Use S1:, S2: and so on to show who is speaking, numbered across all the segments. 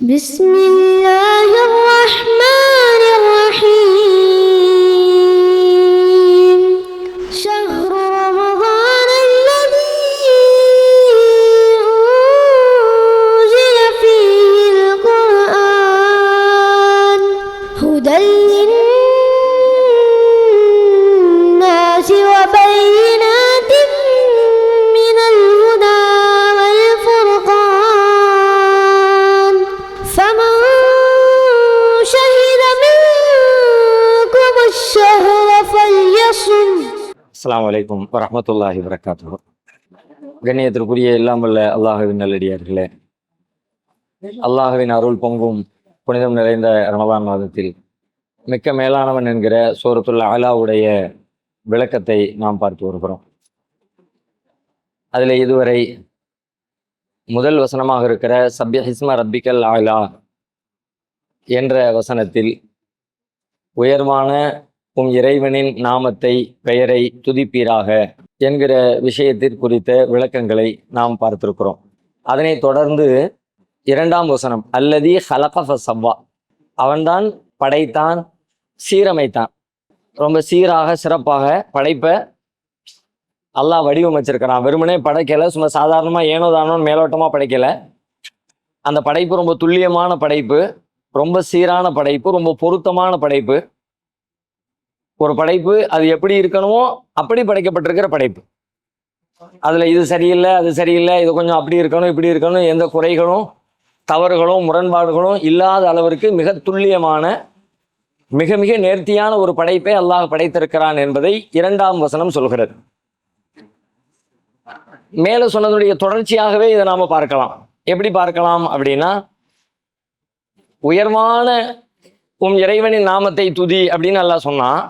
S1: بسم الله الرحمن الرحيم شهر رمضان الذي أنزل فيه القرآن هدى للناس وبينات من الهدى والفرقان فمن شهد منكم الشهر فليصم.
S2: அஸ்ஸலாமு அலைக்கும் வரஹ்மத்துல்லாஹி வபரகாத்துஹு. கண்ணியத்திற்குரிய எல்லாம் வல்ல அல்லாஹுவின் நல்லடியார்களே, அல்லாஹுவின் அருள் பொங்கும் புனிதம் நிறைந்த ரமலான் மாதத்தில் மிக்க மேலானவன் என்கிற சூரத்துல் அலாவுடைய விளக்கத்தை நாம் பார்த்து வருகிறோம். அதில் இதுவரை முதல் வசனமாக இருக்கிற சப்யஹிஸ்ம ரப்பிக்கல் ஆலா என்ற வசனத்தில் உயர்வான உம் இறைவனின் நாமத்தை பெயரை துதிப்பீராக என்கிற விஷயத்திற்கு குறித்த விளக்கங்களை நாம் பார்த்திருக்கிறோம். அதனைத் தொடர்ந்து இரண்டாம் வசனம் அல்லதி ஹலகஃப சவ்வா, அவன்தான் படைத்தான் சீரமைத்தான். ரொம்ப சீராக சிறப்பாக படைப்பை அல்லாஹ் வடிவமைச்சிருக்கிறான். வெறுமனே படைக்கலை, சும்மா சாதாரணமாக ஏனோ தானோ மேலோட்டமாக படைக்கலை. அந்த படைப்பு ரொம்ப துல்லியமான படைப்பு, ரொம்ப சீரான படைப்பு, ரொம்ப பொருத்தமான படைப்பு. ஒரு படைப்பு அது எப்படி இருக்கணுமோ அப்படி படைக்கப்பட்டிருக்கிற படைப்பு. அதில் இது சரியில்லை, அது சரியில்லை, இது கொஞ்சம் அப்படி இருக்கணும், இப்படி இருக்கணும், எந்த குறைகளும் தவறுகளும் முரண்பாடுகளும் இல்லாத அளவிற்கு மிக துல்லியமான மிக மிக நேர்த்தியான ஒரு படைப்பை அல்லாஹ் படைத்திருக்கிறான் என்பதை இரண்டாம் வசனம் சொல்கிறது. மேலே சொன்னதுடைய தொடர்ச்சியாகவே இதை நாம் பார்க்கலாம். எப்படி பார்க்கலாம் அப்படின்னா, உயர்வான உம் இறைவனின் நாமத்தை துதி அப்படின்னு அல்லாஹ் சொன்னான்.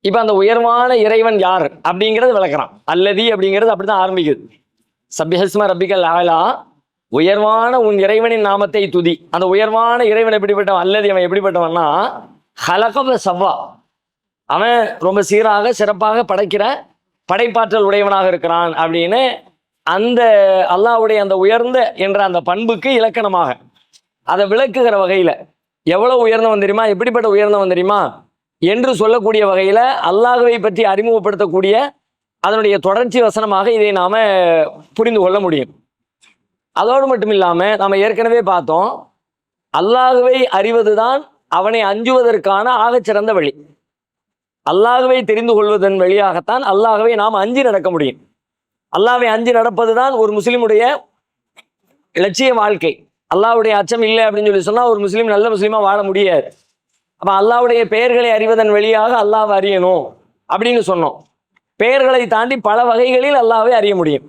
S2: இப்போ அந்த உயர்வான இறைவன் யார் அப்படிங்கிறது விளக்குறான். அல்லதி அப்படிங்கிறது அப்படிதான் ஆரம்பிக்குது. சப்யஹிஸ்ம ரப்பிக்கல் ஆலா, உயர்வான உன் இறைவனின் நாமத்தை துதி. அந்த உயர்வான இறைவன் எப்படிப்பட்டவன்? அல்லது அவன் எப்படிப்பட்டவன்னா ஹலகஃப சவ்வா, அவன் ரொம்ப சீராக சிறப்பாக படைக்கிற படைப்பாற்றல் உடையவனாக இருக்கிறான் அப்படின்னு அந்த அல்லாஹ்வுடைய அந்த உயர்ந்த என்ற அந்த பண்புக்கு இலக்கணமாக அதை விளக்குகிற வகையில் எவ்வளவு உயர்ந்தவன் தெரியுமா, எப்படிப்பட்ட உயர்ந்தவன் தெரியுமா என்று சொல்லக்கூடிய வகையில் அல்லாஹ்வை பற்றி அறிமுகப்படுத்தக்கூடிய அதனுடைய தொடர்ச்சி வசனமாக இதை நாம் புரிந்து கொள்ள முடியும். அதோடு மட்டும் இல்லாமல் நாம் ஏற்கனவே பார்த்தோம், அல்லாஹ்வை அறிவது தான் அவனை அஞ்சுவதற்கான ஆகச்சிறந்த வழி. அல்லாஹ்வை தெரிந்து கொள்வதன் வழியாகத்தான் அல்லாஹ்வை நாம் அஞ்சி நடக்க முடியும். அல்லாஹ்வை அஞ்சி நடப்பது தான் ஒரு முஸ்லிமுடைய லட்சிய வாழ்க்கை. அல்லாஹ்வுடைய அச்சம் இல்லை அப்படின்னு சொல்லி சொன்னால் ஒரு முஸ்லீம் நல்ல முஸ்லீமாக வாழ முடியாது. அப்போ அல்லாஹ்வுடைய பெயர்களை அறிவதன் வழியாக அல்லாஹ்வை அறியணும் அப்படின்னு சொன்னோம். பெயர்களை தாண்டி பல வகைகளில் அல்லாஹ்வை அறிய முடியும்.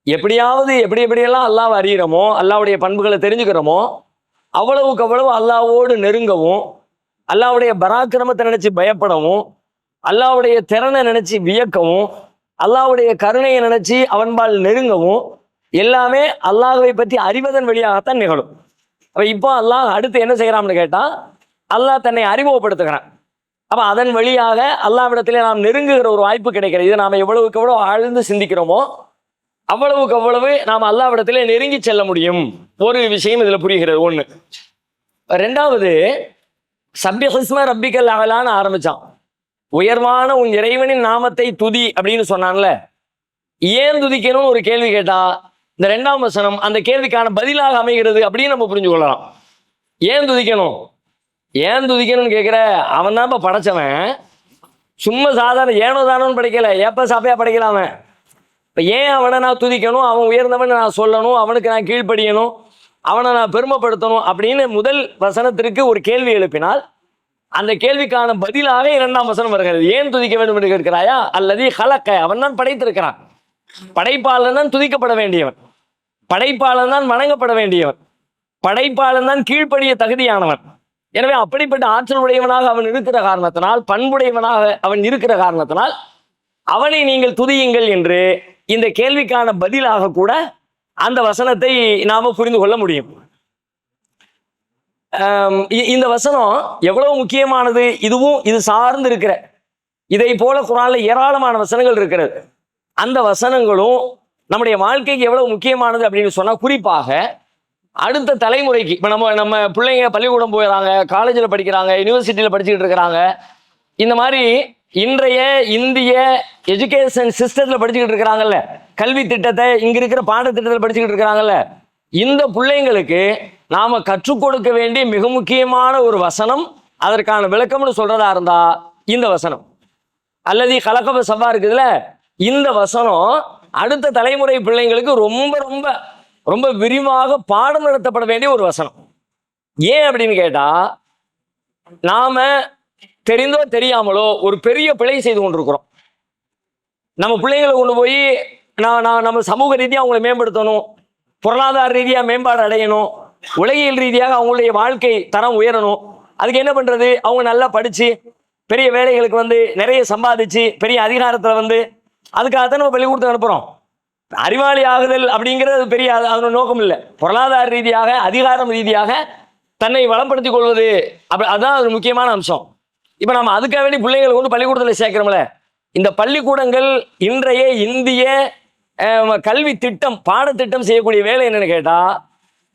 S2: எப்படியாவது எப்படியெல்லாம் அல்லாஹ்வை அறிகிறோமோ, அல்லாஹ்வுடைய பண்புகளை தெரிஞ்சுக்கிறோமோ, அவ்வளவுக்கு அவ்வளவு அல்லாஹ்வோடு நெருங்கவும், அல்லாஹ்வுடைய பராக்கிரமத்தை நினைச்சு பயப்படவும், அல்லாஹ்வுடைய திறனை நினைச்சு வியக்கவும், அல்லாஹ்வுடைய கருணையை நினைச்சு அவன்பால் நெருங்கவும் எல்லாமே அல்லாஹ்வை பற்றி அறிவதன் வழியாகத்தான் நிகழும். அப்போ இப்போ அல்லாஹ் அடுத்து என்ன செய்கிறான்னு கேட்டால், அல்லாஹ் தன்னை அறிமுகப்படுத்துகிறான். அப்போ அதன் வழியாக அல்லாஹ்விடத்திலே நாம் நெருங்குகிற ஒரு வாய்ப்பு கிடைக்கிறது. இதை நாம் எவ்வளவுக்கு எவ்வளோ ஆழ்ந்து சிந்திக்கிறோமோ அவ்வளவுக்கு அவ்வளவு நாம் அல்லாஹ்விடத்திலே நெருங்கி செல்ல முடியும். ஒரு விஷயம் இதில் புரிகிறது. ஒன்று. ரெண்டாவது, சப்யஹிஸ்ம ரப்பிக்கல் அலான்னு ஆரம்பித்தான். உயர்வான உன் இறைவனின் நாமத்தை துதி அப்படின்னு சொன்னான்ல, ஏன் துதிக்கணும்னு ஒரு கேள்வி கேட்டா இந்த ரெண்டாம் வசனம் அந்த கேள்விக்கான பதிலாக அமைகிறது அப்படின்னு நம்ம புரிஞ்சு கொள்ளலாம். ஏன் துதிக்கணும், ஏன் துதிக்கணும்னு கேட்குற, அவன் தான் இப்போ படைச்சவன். சும்மா சாதாரண ஏனோ தானோன்னு படைக்கலை, ஏப்ப சாப்பையா படைக்கலாம. இப்போ ஏன் அவனை நான் துதிக்கணும், அவன் உயர்ந்தவன் நான் சொல்லணும், அவனுக்கு நான் கீழ்ப்படியணும், அவனை நான் பெருமைப்படுத்தணும் அப்படின்னு முதல் வசனத்திற்கு ஒரு கேள்வி எழுப்பினால் அந்த கேள்விக்கான பதிலாக இரண்டாம் வசனம் வருகிறது. ஏன் துதிக்க வேண்டும் என்று கேட்கிறாயா, அல்லது ஹலக்க, அவன் தான் படைத்திருக்கிறான். படைப்பாளன் தான் துதிக்கப்பட வேண்டியவன், படைப்பாளன் தான் வணங்கப்பட வேண்டியவன், படைப்பாளன் தான் கீழ்ப்படிய தகுதியானவன். எனவே அப்படிப்பட்ட ஆற்றல் உடையவனாக அவன் இருக்கிற காரணத்தினால், பண்புடையவனாக அவன் இருக்கிற காரணத்தினால் அவனை நீங்கள் துதியுங்கள் என்று இந்த கேள்விக்கான பதிலாக கூட அந்த வசனத்தை நாம புரிந்து கொள்ள முடியும். இந்த வசனம் எவ்வளவு முக்கியமானது, இதுவும் இது சார்ந்து இருக்கிற இதை போல குர்ஆன்ல ஏராளமான வசனங்கள் இருக்கிறது. அந்த வசனங்களும் நம்முடைய வாழ்க்கைக்கு எவ்வளவு முக்கியமானது அப்படின்னு சொன்னா, குறிப்பாக அடுத்த தலைமுறைக்கு இப்போ நம்ம பிள்ளைங்க பள்ளிக்கூடம் போயிடறாங்க, காலேஜில் படிக்கிறாங்க, யூனிவர்சிட்டியில் படிச்சுக்கிட்டு இருக்கிறாங்க. இந்த மாதிரி இன்றைய இந்திய எஜுகேஷன் சிஸ்டத்தில் படிச்சுக்கிட்டு இருக்கிறாங்கல்ல, கல்வி திட்டத்தை இங்கே இருக்கிற பாடத்திட்டத்தில் படிச்சுக்கிட்டு இருக்கிறாங்கல்ல, இந்த பிள்ளைங்களுக்கு நாம் கற்றுக் கொடுக்க வேண்டிய மிக முக்கியமான ஒரு வசனம், அதற்கான விளக்கம்னு சொல்கிறதா இருந்தால் இந்த வசனம் அல்லது கலக்கப சபா இருக்குதுல்ல, இந்த வசனம் அடுத்த தலைமுறை பிள்ளைங்களுக்கு ரொம்ப ரொம்ப ரொம்ப விரிவாக பாடம் நடத்தப்பட வேண்டிய ஒரு வசனம். ஏன் அப்படின்னு கேட்டா, நாம தெரிந்தோ தெரியாமலோ ஒரு பெரிய பிழை செய்து கொண்டிருக்கிறோம். நம்ம பிள்ளைங்களை கொண்டு போய் நம்ம சமூக ரீதியாக அவங்களை மேம்படுத்தணும், பொருளாதார ரீதியாக மேம்பாடு அடையணும், உலகியல் ரீதியாக அவங்களுடைய வாழ்க்கை தரம் உயரணும். அதுக்கு என்ன பண்றது? அவங்க நல்லா படிச்சு பெரிய வேலைகளுக்கு வந்து நிறைய சம்பாதிச்சு பெரிய அதிகாரத்தில் வந்து அதுக்காகத்தான் நம்ம பள்ளிக்கூடத்துக்கு அனுப்புகிறோம். அறிவாளி ஆகுதல் அப்படிங்கிறது பெரிய அதோட நோக்கம் இல்லை. பொருளாதார ரீதியாக அதிகாரம் ரீதியாக தன்னை வளப்படுத்திக் கொள்வது அதுதான் ஒரு முக்கியமான அம்சம். இப்போ நம்ம அதுக்காக வேண்டி பிள்ளைங்களை கொண்டு பள்ளிக்கூடத்தில் சேர்க்கிறோம்ல, இந்த பள்ளிக்கூடங்கள் இன்றைய இந்திய கல்வி திட்டம் பாடத்திட்டம் செய்யக்கூடிய வேலை என்னன்னு கேட்டால்,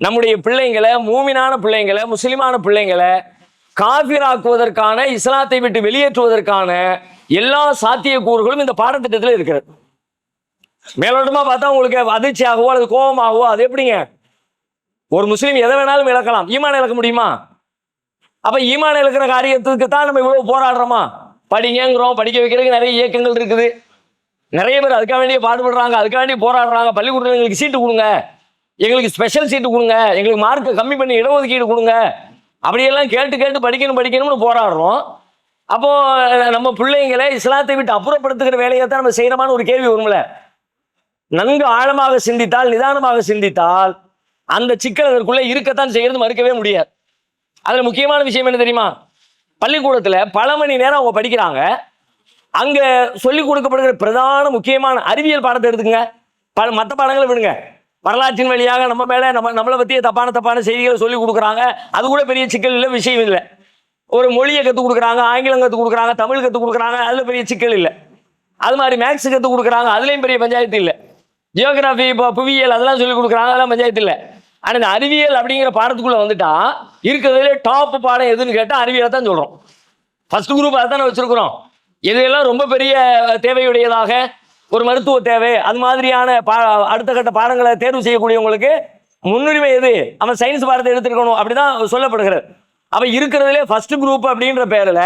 S2: நம்முடைய பிள்ளைங்களை, மூமினான பிள்ளைங்களை, முஸ்லிமான பிள்ளைங்களை காஃபிராக்குவதற்கான, இஸ்லாத்தை விட்டு வெளியேற்றுவதற்கான எல்லா சாத்தியக்கூறுகளும் இந்த பாடத்திட்டத்தில் இருக்கிறது. மேலோட்டமாக பார்த்தா உங்களுக்கு அதிர்ச்சியாகவோ அல்லது கோபமாகவோ, அது எப்படிங்க? ஒரு முஸ்லீம் எதை வேணாலும் இழக்கலாம், ஈமான் இழக்க முடியுமா? அப்போ ஈமான் இழக்கிற காரியத்துக்கு தான் நம்ம இவ்வளோ போராடுறோமா? படிங்கிறோம், படிக்க வைக்கிறதுக்கு நிறைய இயக்கங்கள் இருக்குது, நிறைய பேர் அதுக்காக வேண்டிய பாடுபடுறாங்க, அதுக்காக வேண்டிய போராடுறாங்க. பள்ளிக்கூடத்தில் எங்களுக்கு சீட்டு கொடுங்க, எங்களுக்கு ஸ்பெஷல் சீட்டு கொடுங்க, எங்களுக்கு மார்க்கை கம்மி பண்ணி இடஒதுக்கீடு கொடுங்க, அப்படியெல்லாம் கேட்டு படிக்கணும்னு போராடுறோம். அப்போ நம்ம பிள்ளைங்களை இஸ்லாத்தை விட்டு அப்புறப்படுத்துகிற வேலையை தான் நம்ம செய்யறோமான்னு ஒரு கேள்வி வரும்ல. நன்கு ஆழமாக சிந்தித்தால், நிதானமாக சிந்தித்தால் அந்த சிக்கல் அதற்குள்ளே இருக்கத்தான் செய்யறது, மறுக்கவே முடியாது. அதுல முக்கியமான விஷயம் என்ன தெரியுமா? பள்ளிக்கூடத்துல பல மணி நேரம் அவங்க படிக்கிறாங்க. அங்க சொல்லிக் கொடுக்கப்படுகிற பிரதான முக்கியமான அறிவியல் பாடத்தை எடுத்துங்க, மற்ற பாடங்களை விடுங்க. வரலாற்றின் வழியாக நம்ம மேல நம்மளை பற்றிய தப்பான செய்திகளை சொல்லிக் கொடுக்குறாங்க, அது கூட பெரிய சிக்கல் இல்லை, விஷயம் இல்லை. ஒரு மொழியை கற்றுக் கொடுக்குறாங்க, ஆங்கிலம் கற்றுக் கொடுக்குறாங்க, தமிழ் கற்றுக் கொடுக்குறாங்க, அதில் பெரிய சிக்கல் இல்லை. அது மாதிரி மேக்ஸ் கற்றுக் கொடுக்குறாங்க, அதுலேயும் பெரிய பஞ்சாயத்து இல்லை. ஜியோகிராஃபி, இப்போ புவியியல் அதெல்லாம் சொல்லிக் கொடுக்குறாங்க, அதெல்லாம் பஞ்சாயத்து இல்லை. ஆனால் இந்த அறிவியல் அப்படிங்கிற பாடத்துக்குள்ளே வந்துட்டா இருக்கிறதுலே டாப் பாடம் எதுன்னு கேட்டால் அறிவியலை தான் சொல்கிறோம். ஃபர்ஸ்ட் குரூப் அதை தானே வச்சுருக்குறோம். இதெல்லாம் ரொம்ப பெரிய தேவையுடையதாக, ஒரு மருத்துவ தேவை, அது மாதிரியான அடுத்த கட்ட பாடங்களை தேர்வு செய்யக்கூடியவங்களுக்கு முன்னுரிமை எது? அவன் சயின்ஸ் பாடத்தை எடுத்துருக்கணும், அப்படிதான் சொல்லப்படுகிறது. அப்போ இருக்கிறதுலே ஃபர்ஸ்ட் குரூப் அப்படின்ற பேரில்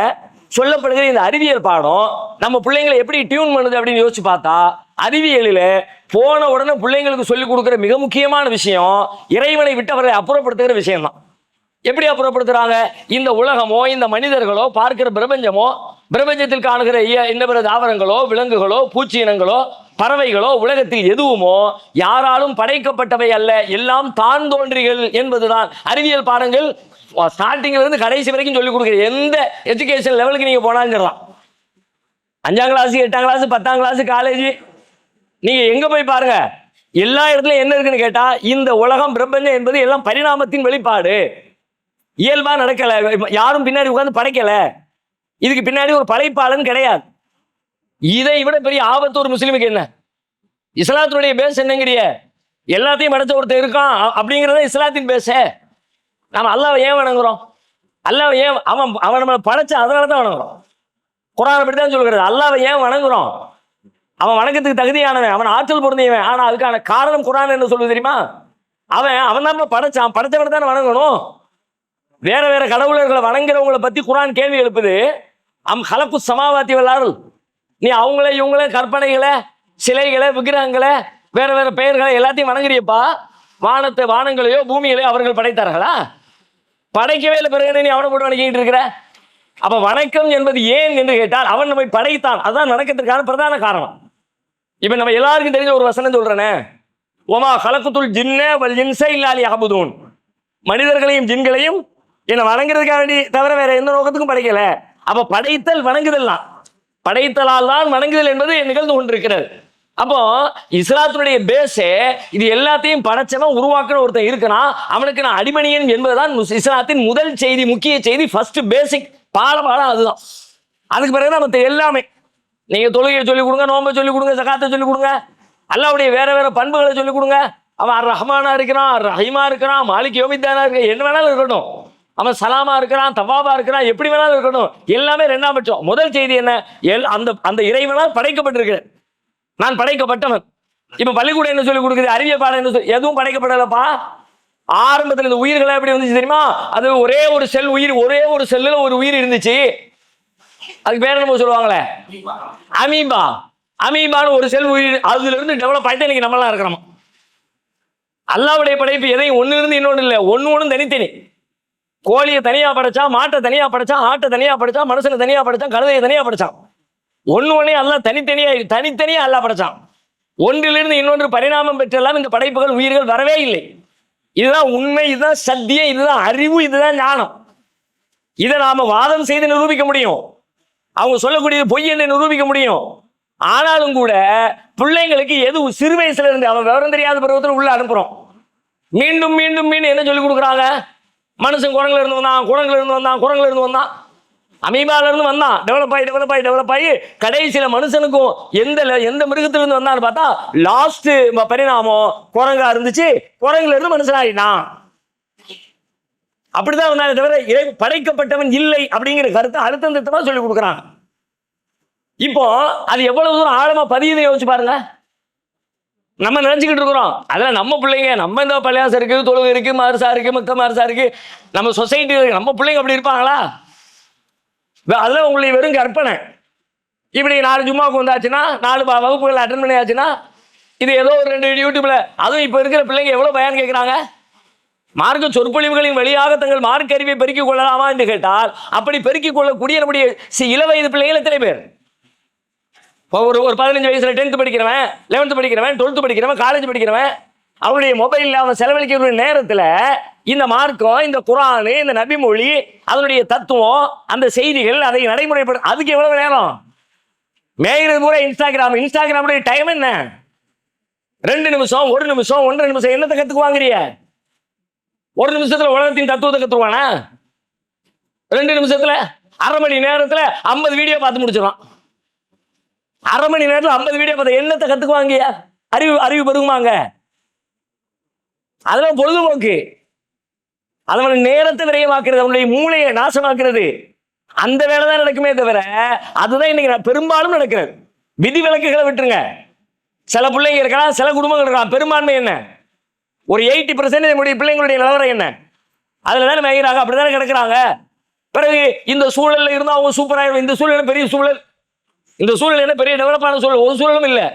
S2: சொல்லப்படுகிற இந்த அறிவியல் பாடம் நம்ம பிள்ளைங்களை எப்படி டியூன் பண்ணுது அப்படின்னு யோசிச்சு பார்த்தா, அறிவியலில் போன உடனே பிள்ளைங்களுக்கு சொல்லிக் கொடுக்குற மிக முக்கியமான விஷயம் இறைவனை விட்டு அவர்களை அப்புறப்படுத்துகிற விஷயம்தான். எப்படி அப்புறப்படுத்துறாங்க? இந்த உலகமோ, இந்த மனிதர்களோ, பார்க்கிற பிரபஞ்சமோ, பிரபஞ்சத்தில் காணுகிற இன்ன பிற தாவரங்களோ, விலங்குகளோ, பூச்சி இனங்களோ, பறவைகளோ, உலகத்தில் எதுவுமோ யாராலும் படைக்கப்பட்டவை அல்ல, எல்லாம் தான் தோன்றிகள் என்பதுதான் அறிவியல் பாடங்கள். ஸ்டார்டிங்ல இருந்து கடைசி வரைக்கும் சொல்லிக் கொடுக்குற எந்த எஜுகேஷன் லெவலுக்கு நீங்க போனாலும் சொல்லலாம். 5ஆம் கிளாஸ், 8ஆம் கிளாஸ், 10ஆம் கிளாஸ், காலேஜ், நீங்க எங்க போய் பாருங்க, எல்லா இடத்துலயும் என்ன இருக்குன்னு கேட்டா, இந்த உலகம் பிரபஞ்சம் என்பது எல்லாம் பரிணாமத்தின் வெளிப்பாடு, இயல்பா நடக்கல, யாரும் பின்னாடி உட்கார்ந்து படைக்கல, இதுக்கு பின்னாடி ஒரு படைப்பாளன் கிடையாது. இதை விட பெரிய ஆபத்து ஒரு முஸ்லிமுக்கு என்ன? இஸ்லாத்தினுடைய பேஸ் என்னங்கிறிய? எல்லாத்தையும் படைச்ச ஒருத்தர் இருக்கான் அப்படிங்கிறத இஸ்லாத்தின் பேச. நாம அல்லாஹ்வை ஏன் வணங்குறோம்? அல்லாஹ்வை ஏன் அவன் நம்மளை படைச்ச, அதனால தான் வணங்குறோம். குர்ஆன் அப்படித்தான் சொல்கிறது. அல்லாஹ்வை ஏன் வணங்குறோம்? அவன் வணக்கத்துக்கு தகுதியானவன், அவன் ஆற்றல் பொருந்தியவன். ஆனா அதுக்கான காரணம் குர்ஆன் என்ன சொல்லுது தெரியுமா? அவன் தான் படைச்சான், படைச்சவனை தானே வணங்கணும். வேற வேற கடவுளர்களை வணங்குறவங்களை பத்தி குர்ஆன் கேள்வி எழுப்புது. ஹலக்கு சமாவாத்தி வல்லாருள், நீ அவங்கள இவங்கள கற்பனைகளை, சிலைகளை, விக்கிரகங்களை, வேற வேற பெயர்களை எல்லாத்தையும் வணங்குறியப்பா. வானங்களையோ பூமிகளையோ அவர்கள் படைத்தார்களா? படைக்கவே இல்லை, பிறகு நீ அவனை போட்டு வணங்கிட்டு இருக்கிற. அப்ப வணக்கம் என்பது ஏன் என்று கேட்டால், அவன் நம்மை படைத்தான், அதுதான் வணக்கத்திற்கான பிரதான காரணம். இப்ப நம்ம எல்லாருக்கும் தெரிஞ்ச ஒரு வசனம் சொல்றேனே, ஒமா ஹலக்குத்துல் ஜின்ன வல் இன்ஸ இல்லா லியஅபுதூன், மனிதர்களையும் ஜின்களையும் என்னை வணங்குறதுக்காக வேண்டி தவிர வேற எந்த நோக்கத்துக்கும் படைக்கல. அப்ப படைத்தல் வணங்குதல் தான், படைத்தலால் தான் வணங்குதல் என்பது நிகழ்ந்து கொண்டிருக்கிறது. அப்போ இஸ்லாத்தினுடைய பேஸே இது, எல்லாத்தையும் படைச்சவன் உருவாக்குற ஒருத்தன் இருக்கிறான், அவனுக்கு நான் அடிமணியன் என்பதுதான் இஸ்லாத்தின் முதல் செய்தி, முக்கிய செய்தி, ஃபர்ஸ்ட் பேசிக் பாடம் அதுதான். அதுக்கு பிறகு மற்ற எல்லாமே, நீங்க தொழுகையை சொல்லிக் கொடுங்க, நோன்பை சொல்லிக் கொடுங்க, ஜகாத்தை சொல்லிக் கொடுங்க, அல்லாஹ்வுடைய வேற வேற பண்புகளை சொல்லிக் கொடுங்க, அவன் ரஹ்மானா இருக்கிறான், ரஹீமா இருக்கிறான், மாலிக் யோமித்தானா இருக்கான், என்ன வேணாலும் இருக்கட்டும். அவன் சலாமா இருக்கிறான், தவாபா இருக்கிறான், எப்படி வேணாலும் இருக்கட்டும். எல்லாமே ரெண்டாம் பட்சம். முதல் செய்தி என்ன? அந்த அந்த இறைவனால் படைக்கப்பட்டிருக்கிறேன், நான் படைக்கப்பட்டவன். இப்ப பள்ளிக்கூடம் என்ன சொல்லி கொடுக்குது? அறிவியல் பாடம் என்ன சொல்லி? எதுவும் படைக்கப்படலப்பா. ஆரம்பத்தில் இந்த உயிர்கள் எப்படி வந்துச்சு தெரியுமா? அது ஒரே ஒரு செல் உயிர், ஒரே ஒரு செல்லுல ஒரு உயிர் இருந்துச்சு. அதுக்கு பேர் என்ன சொல்லுவாங்களே? அமீபா. அமீபான்னு ஒரு செல் உயிர், அதுல இருந்து டெவலப் ஆயிட்டு இன்னைக்கு நம்மளாம் இருக்கிறோம். அல்லாஹ்வுடைய படைப்பு எதையும் ஒன்னு இருந்து இன்னொன்று இல்லை, ஒன்னு தனித்தனி. கோழியை தனியா படைச்சான், மாட்டை தனியா படைச்சான், ஆட்டை தனியா படைச்சான், மனுஷனை தனியா படைச்சான், கழுதையை தனியா படைச்சான். ஒன்னே அல்லாஹ் தனித்தனியா அல்லாஹ் படைச்சான். ஒன்றிலிருந்து இன்னொன்று பரிணாமம் பெற்றெல்லாம் இந்த படைப்புகள் உயிர்கள் வரவே இல்லை. இதுதான் உண்மை, இதுதான் சத்தியம், இதுதான் அறிவு, இதுதான் ஞானம். இதை நாம வாதம் செய்து நிரூபிக்க முடியும், அவங்க சொல்லக்கூடியது பொய் என்று நிரூபிக்க முடியும். ஆனாலும் கூட பிள்ளைங்களுக்கு எது சிறு வயசுல இருந்து அவன் விவரம் தெரியாத பருவத்தில் உள்ள அனுப்புறோம். மீண்டும் மீண்டும் மீண்டும் என்ன சொல்லி கொடுக்குறாங்க? மனுஷன் குரங்குல இருந்து வந்தான், குரங்குல இருந்து வந்தான், குரங்குல இருந்து வந்தான், அமீபால இருந்து வந்தான், டெவலப் ஆகி கடைசியில மனுஷனுக்கும் எந்த மிருகத்திலிருந்து வந்தான்னு பார்த்தா லாஸ்ட் பரிணாமம் குரங்கா இருந்துச்சு. குரங்குல இருந்து மனுஷன் ஆயிட்டான். அப்படிதான் வந்தாலே தவிர படைக்கப்பட்டவன் இல்லை அப்படிங்கிற கருத்தை அழுத்தம் திருத்தமா சொல்லி கொடுக்குறாங்க. இப்போ அது எவ்வளவு தூரம் ஆழமா பதியுதுன்னு யோசிச்சு பாருங்க. நம்ம நினைச்சுக்கிட்டு இருக்கிறோம் அதெல்லாம் நம்ம பிள்ளைங்க, நம்ம இந்த பள்ளியாசம் இருக்கு, தொழுகை இருக்கு, மதரசா இருக்கு, மக்க மதரசா இருக்கு, நம்ம சொசைட்டி இருக்கு, நம்ம பிள்ளைங்க அப்படி இருப்பாங்களா? அதெல்லாம் உங்களுடைய வெறும் கற்பனை. இப்படி 4 ஜும்மாவுக்கு வந்தாச்சுன்னா, 4 வகுப்புகள் அட்டன் பண்ணியாச்சுன்னா, இது ஏதோ ஒரு 2 யூடியூப்ல, அதுவும் இப்போ இருக்கிற பிள்ளைங்க எவ்வளோ பயன் கேட்குறாங்க. மார்க்க சொற்பொழிவுகளின் வழியாக தங்கள் மார்க்க அறிவை பெருக்கிக் கொள்ளலாமா என்று கேட்டால், அப்படி பெருக்கிக் கொள்ளக்கூடிய நம்முடைய இளவயது பிள்ளைகள் எத்தனை பேர்? ஒரு 15 வயசுல 10th படிக்கிறவன், 11th படிக்கிறவன், 12th படிக்கிறவன், காலேஜ் படிக்கிறவன், அவனுடைய மொபைலில் அவன் செலவழிக்கிற நேரத்தில் இந்த மார்க்கம், இந்த குர்ஆன், இந்த நபி மொழி, அதனுடைய தத்துவம், அந்த செய்திகள், அதை நடைமுறைப்பட அதுக்கு எவ்வளவு நேரம் மேய்கிறது பூரா இன்ஸ்டாகிராமுடைய டைம் என்ன? 2 நிமிஷம், 1 நிமிஷம், 1.5 நிமிஷம். என்னத்தை கத்துக்குவாங்கிறிய? 1 நிமிஷத்துல உலகத்தின் தத்துவத்தை கத்துவானா? 2 நிமிஷத்துல, அரை மணி நேரத்துல 50 வீடியோ பார்த்து முடிச்சிடலாம். அரை மணி நேரத்தில் 50 வீடியோ பார்த்து என்னத்தை கத்துக்குவாங்க? அறிவு பெருகுமாங்க? அதெல்லாம் பொழுதுபோக்கு. அதோட நேரத்தை விரயமாக்குறது, அவனுடைய மூளையை நாசமாக்குறது, அந்த வேலை தான் நடக்குமே தவிர அதுதான் இன்னைக்கு பெரும்பாலும் நடக்கிறது. விதி விலக்குகளை விட்டுருங்க. சில பிள்ளைங்க இருக்கலாம், சில குடும்பங்கள் இருக்கலாம். பெரும்பான்மை என்ன? ஒரு 80% நம்முடைய பிள்ளைங்களுடைய நிலவரம் என்ன? அதுல தானே மேய்கிறாங்க, அப்படித்தானே கிடக்குறாங்க. பிறகு இந்த சூழல்ல இருந்தால் அவங்க சூப்பராக, இந்த சூழல் பெரிய சூழல், இந்த சூழல் என்ன பெரிய டெவலப்பான சூழல்? ஒரு சூழலும் இல்லை.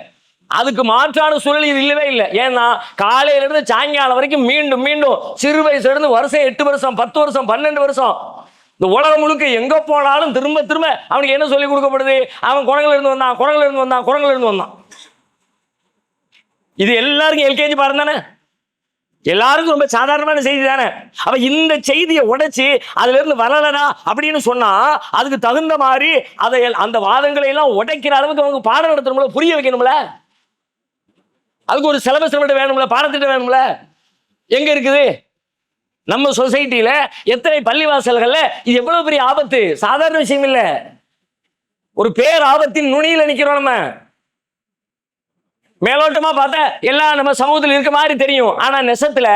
S2: அதுக்கு மாற்றான சூழல் இது இல்லவே இல்லை. ஏன்னா காலையில இருந்து சாயங்காலம் வரைக்கும் மீண்டும் மீண்டும் சிறு வயசுல இருந்து வருஷம் 8 வருஷம், 10 வருஷம், 12 வருஷம் இந்த உலகம் முழுக்க எங்க போனாலும் திரும்ப திரும்ப அவனுக்கு என்ன சொல்லி கொடுக்கப்படுது? அவன் குரங்குல இருந்து வந்தான். இது எல்லாருக்கும் எல்கேஜி பாடம் தானே, எல்லாருக்கும் ரொம்ப சாதாரணமான செய்தி தானே. அவ இந்த செய்தியை உடைச்சு அதுல இருந்து வரலனா அப்படின்னு சொன்னா அதுக்கு தகுந்த மாதிரி அதை அந்த வாதங்களை எல்லாம் உடைக்கிற அளவுக்கு அவங்க பாடம் நடத்தணும்ல, புரிய வைக்கணும்ல. அதுக்கு ஒரு சிலபஸ் வேணும்ல, பாடத்திட்டம் வேணும்ல. எங்க இருக்குது நம்ம சொசைட்டியில? எத்தனை பள்ளிவாசல்கள்ல இது எவ்வளவு பெரிய ஆபத்து! சாதாரண விஷயம் இல்ல, ஒரு பேர் ஆபத்தின் நுனியில நிக்கிறோம். நம்ம மேலோட்டமா பார்த்தா எல்லாம் நம்ம சமூகத்தில் இருக்க மாதிரி தெரியும். ஆனா நெசத்துல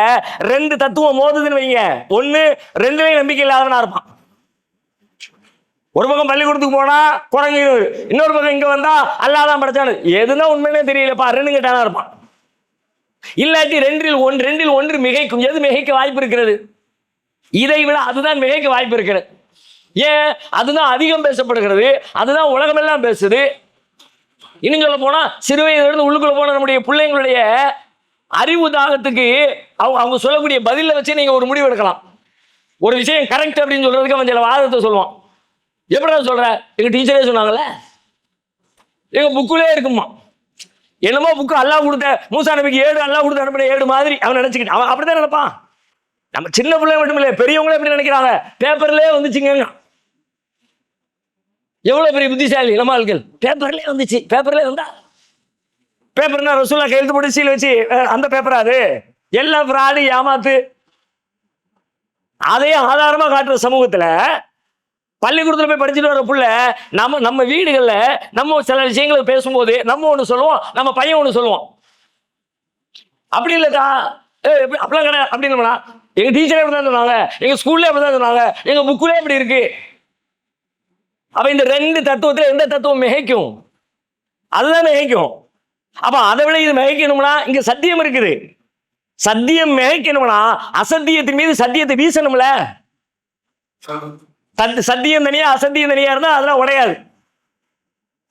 S2: 2 தத்துவம் மோதுதுன்னு வைங்க, 1 2லயும் நம்பிக்கை இல்லாதவனா இருப்பான். ஒரு பக்கம் பள்ளிக்கூடத்துக்கு போனா குரங்கு, இன்னொரு பக்கம் இங்க வந்தா அல்லாதான் படைச்சானு, எதுனா உண்மையிலே தெரியலப்பா 2 கேட்டானா இருப்பான். இல்லாட்டி 2ல் 1 மிகைக்கும். எது மிகைக்க வாய்ப்பு இருக்கிறது? இதை விட அதுதான் மிகைக்க வாய்ப்பு இருக்கிறது. ஏன்? அதுதான் அதிகம் பேசப்படுகிறது, அதுதான் உலகமெல்லாம் பேசுது. இன்னும் சொல்ல போனா சிறு வயதிலிருந்து உள்ளுக்குள்ள போன நம்முடைய பிள்ளைங்களுடைய அறிவு தாகத்துக்கு அவங்க சொல்லக்கூடிய பதில வச்சு நீங்க ஒரு முடிவு எடுக்கலாம். ஒரு விஷயம் கரெக்ட் அப்படின்னு சொல்றதுக்கு அவன் சில வாதத்தை சொல்லுவான். எப்படிடா சொல்ற? எங்க டீச்சரே சொன்னாங்கல்ல, எங்க புக்குலே இருக்குமா, என்னமோ புக்கு அல்லாஹ் கொடுத்த மூசா நபிக்கு 7, அல்லாஹ் கொடுத்த அனுப்பின 7 மாதிரி அவன் நினைச்சுக்கிட்டு அவன் அப்படித்தான் நினைப்பான். நம்ம சின்ன பிள்ளை மட்டும் இல்லை, பெரியவங்களே எப்படி நினைக்கிறாங்க? பேப்பர்லேயே வந்துச்சுங்க. எவ்வளவு பெரிய புத்திசாலி நம்ம ஆட்கள்! பேப்பர்லேயே வந்துச்சு. பேப்பர்லேயே வந்தா பேப்பர்னா ரசூலா கையெழுத்து போட்டு சீல் வச்சு அந்த பேப்பரா? அது எல்லாம் ஃப்ராடு, ஏமாத்து. அதையே ஆதாரமா காட்டுற சமூகத்துல பள்ளிக்கூடத்துல போய் படிச்சுட்டு வர புள்ள நம்ம வீடுகளில் நம்ம சில விஷயங்களை பேசும்போது நம்ம ஒன்று சொல்லுவோம், நம்ம பையன் ஒன்று சொல்லுவோம். அப்படி இல்லைக்கா அப்படிலாம் கிடையாது அப்படின்னு எங்க டீச்சரே அப்படிதான் சொன்னாங்க, எங்க ஸ்கூல்ல அப்படிதான் சொன்னாங்க, எங்க புக்குலே அப்படி இருக்கு. அப்ப இந்த ரெண்டு தத்துவத்துல எந்த தத்துவம் மிகைக்கும்? அதுதான் மிகைக்கும். அப்ப அதை விட இது மிகைக்கணும்னா இங்க சத்தியம் இருக்குது. சத்தியம் மிகைக்கணும்னா அசத்தியத்தின் மீது சத்தியத்தை வீசணும்ல. சத்தியம் தனியா அசத்தியம் தனியா இருந்தா அதெல்லாம் உடையாது.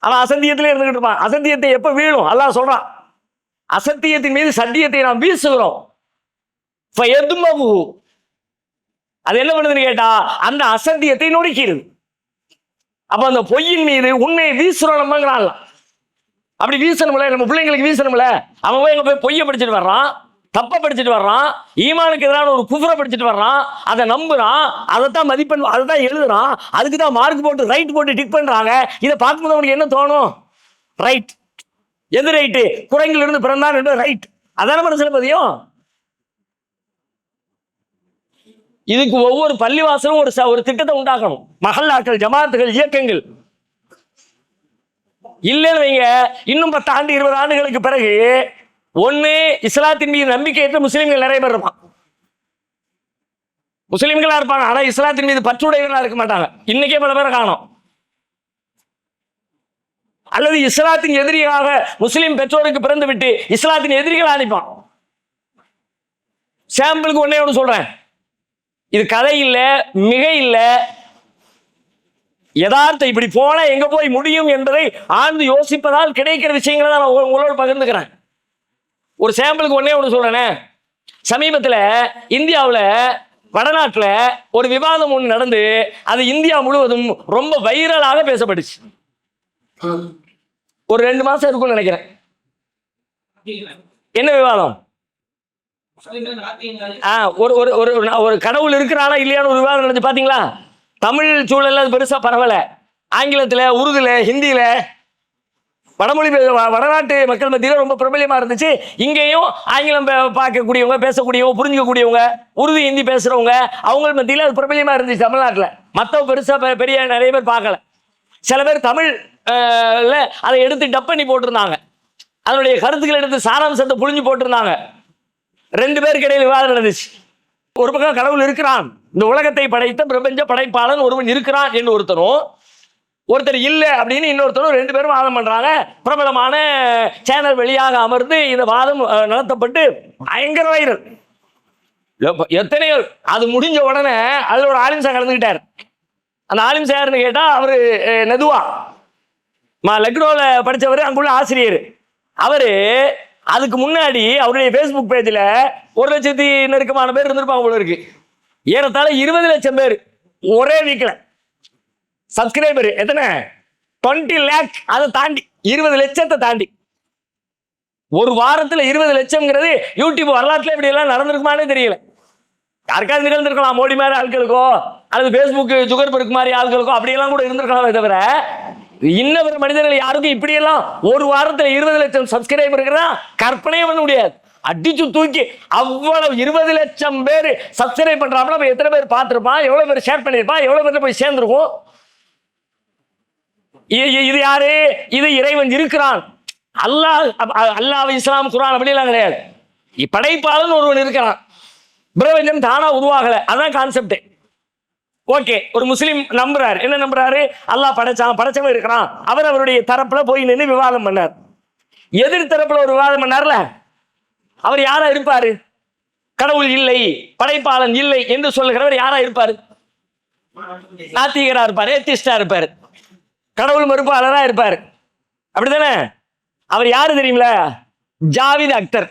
S2: அவன் அசத்தியத்திலே இருந்துகிட்டு இருப்பான். அசத்தியத்தை எப்ப வீழும் அல்லாஹ் சொல்றான், அசத்தியத்தின் மீது சத்தியத்தை நாம் வீசுகிறோம். அது என்ன பண்ணுதுன்னு கேட்டா அந்த அசத்தியத்தை நொறுக்கிறது. அப்ப அந்த பொய்யின் மீது உண்மையை வீசுறோம் நம்மங்கிறான். அப்படி வீசணும்ல, நம்ம பிள்ளைங்களுக்கு வீசணும்ல. அவன் போய் எங்க போய் பொய்யை படிச்சுட்டு வர்றான், தப்ப படிச்சுட்டு வர்றான், ஈமானுக்கு எதிரான ஒரு குஃப்ரை படிச்சுட்டு வர்றான், அதை நம்புறான், அதைத்தான் மதிப்பெண், அதை தான் எழுதுறான், அதுக்கு தான் மார்க் போட்டு ரைட் போட்டு டிக் பண்றாங்க. இதை பார்க்கும்போது அவனுக்கு என்ன தோணும்? ரைட். எது ரைட்டு? குரங்கில் இருந்து பிறந்தான் என்று ரைட். அதான மனசுல பதியும். இதுக்கு ஒவ்வொரு பள்ளிவாசலும் ஒரு திட்டத்தை உண்டாக்கணும். மஹல்லாக்கள், ஜமாத்துகள், இயக்கங்கள் இல்லைன்னு வைங்க, இன்னும் 10 ஆண்டு 20 ஆண்டுகளுக்கு பிறகு ஒண்ணு இஸ்லாத்தின் மீது நம்பிக்கையற்ற முஸ்லிம்கள் நிறைய பேர் இருப்பான். முஸ்லிம்களா இருப்பாங்க, ஆனா இஸ்லாத்தின் மீது பற்றுடையவர்களா இருக்க மாட்டாங்க. இன்னைக்கே பல பேரை காணோம். அல்லது இஸ்லாத்தின் எதிரியாக முஸ்லிம் பெற்றோருக்கு பிறந்து விட்டு இஸ்லாத்தின் எதிரிகள் அனுப்பான். சாம்பிளுக்கு ஒன்னே ஒன்று சொல்றேன், இது கதை இல்ல, மிகை இல்ல, யதார்த்தம். இப்படி போன எங்க போய் முடியும் என்பதை ஆழ்ந்து யோசிப்பதால் கிடைக்கிற விஷயங்களை தான் நான் உங்களோட பகிர்ந்துக்கிறேன். ஒரு சாம்பிளுக்கு ஒன்னே ஒன்று சொல்றேனே, சமீபத்தில் இந்தியாவில் வடநாட்டில் ஒரு விவாதம் ஒன்று நடந்து அது இந்தியா முழுவதும் ரொம்ப வைரலாக பேசப்பட்டுச்சு. ஒரு 2 மாசம் இருக்கும்னு நினைக்கிறேன். என்ன விவாதம்? ஒரு கடவுள் இருக்கிறானா இல்லையான்னு ஒரு விவாதம் நடந்து பாத்தீங்களா? தமிழ் சூழல்ல அது பெருசா பரவல. ஆங்கிலத்துல, உருதுல, ஹிந்தியில, வடமொழி வடநாட்டு மக்கள் மத்தியில் ரொம்ப பிரபலியமா இருந்துச்சு. இங்கேயும் ஆங்கிலம் பார்க்கக்கூடியவங்க, பேசக்கூடியவங்க, புரிஞ்சுக்கக்கூடியவங்க, உருது ஹிந்தி பேசுறவங்க, அவங்க மத்தியில் அது பிரபலியமா இருந்துச்சு தமிழ்நாட்டில். மற்ற பெருசா பெரிய நிறைய பேர் பார்க்கல. சில பேர் தமிழ் அதை எடுத்து டப் பண்ணி போட்டிருந்தாங்க, அதனுடைய கருத்துக்களை எடுத்து சாராம்சத்தை புழிஞ்சு போட்டிருந்தாங்க. 2 பேருக்கு இடையில் விவாதம் நடந்துச்சு. ஒரு பக்கம் கடவுள் இருக்கிறான், இந்த உலகத்தை படைத்த பிரபஞ்ச படைப்பாளன் ஒருவன் இருக்கிறான் என்று ஒருத்தர் இல்லை அப்படின்னு இன்னொருத்தரும் 2 பேரும் வாதம் பண்றாங்க. பிரபலமான சேனல் வெளியாக அமர்ந்து இந்த வாதம் நடத்தப்பட்டு பயங்கர வைரல். எத்தனையோ அது முடிஞ்ச உடனே அதுல ஒரு ஆலிம்சா கலந்துக்கிட்டார். அந்த ஆலிம்சா யாருன்னு கேட்டா அவரு நதுவா லக்னோல படிச்சவர், அங்குள்ள ஆசிரியர். அவரு அதுக்கு முன்னாடி அவருடைய ஃபேஸ்புக் பேஜில் 1 லட்சத்தி நெருக்கமான பேர் இருந்திருப்பாங்க போல இருக்கு. ஏறத்தாழ 20 லட்சம் பேர் ஒரே வீக்கில் சப்ஸ்கிரைபர். எத்தனை? 20 லேக். அதை தாண்டி 20 லட்சத்தை தாண்டி ஒரு வாரத்தில் 20 லட்சம்ங்கிறது யூடியூப் வரலாற்றுல இப்படி எல்லாம் நடந்திருக்குமானே தெரியல. யாருக்காவது நிகழ்ந்திருக்கலாம், மோடி மாதிரி ஆட்களுக்கோ அல்லது ஃபேஸ்புக் ஜுகர்பர்க் மாதிரி ஆட்களுக்கோ அப்படியெல்லாம் கூட இருந்திருக்கலாமே தவிர இன்னொரு மனிதர்கள் யாருக்கும் இப்படியெல்லாம் ஒரு வாரத்தில் 20 லட்சம் சப்ஸ்கிரைபர் இருக்கிறதா கற்பனையே பண்ண முடியாது. அடிச்சு தூக்கி அவ்வளவு 20 லட்சம் பேர் சப்ஸ்கிரைப் பண்றாங்க. எத்தனை பேர் பார்த்திருப்பான், எவ்வளவு பேர் ஷேர் பண்ணிருப்பான், எவ்வளவு பேர் போய் சேர்ந்திருக்கும். இது யாரு? இது இறைவன் இருக்கிறான். அல்லாஹ் இஸ்லாம் குர்ஆன் அப்படிலாம் கிடையாது. படைப்பாளன் ஒருவன் இருக்கிறான், பிரபஞ்சம் தானா உருவாகல, அதான் கான்செப்ட். ஓகே, ஒரு முஸ்லீம் நம்புறாரு. என்ன நம்புறாரு? அல்லாஹ் படைச்சவன் இருக்கிறான். அவருடைய தரப்புல போய் நின்று விவாதம் பண்ணார். எதிர் தரப்புல ஒரு விவாதம் பண்ணார்ல, அவர் யாரா இருப்பாரு? கடவுள் இல்லை, படைப்பாளன் இல்லை என்று சொல்லுகிறவர் யாரா இருப்பாரு? நாத்திகரா இருப்பாரு, ஏத்திஸ்டா இருப்பாரு, கடவுள் மறுப்பாளரா இருப்பாரு. அப்படித்தானே? அவர் யாரு தெரியுமில? ஜாவித் அக்தர்.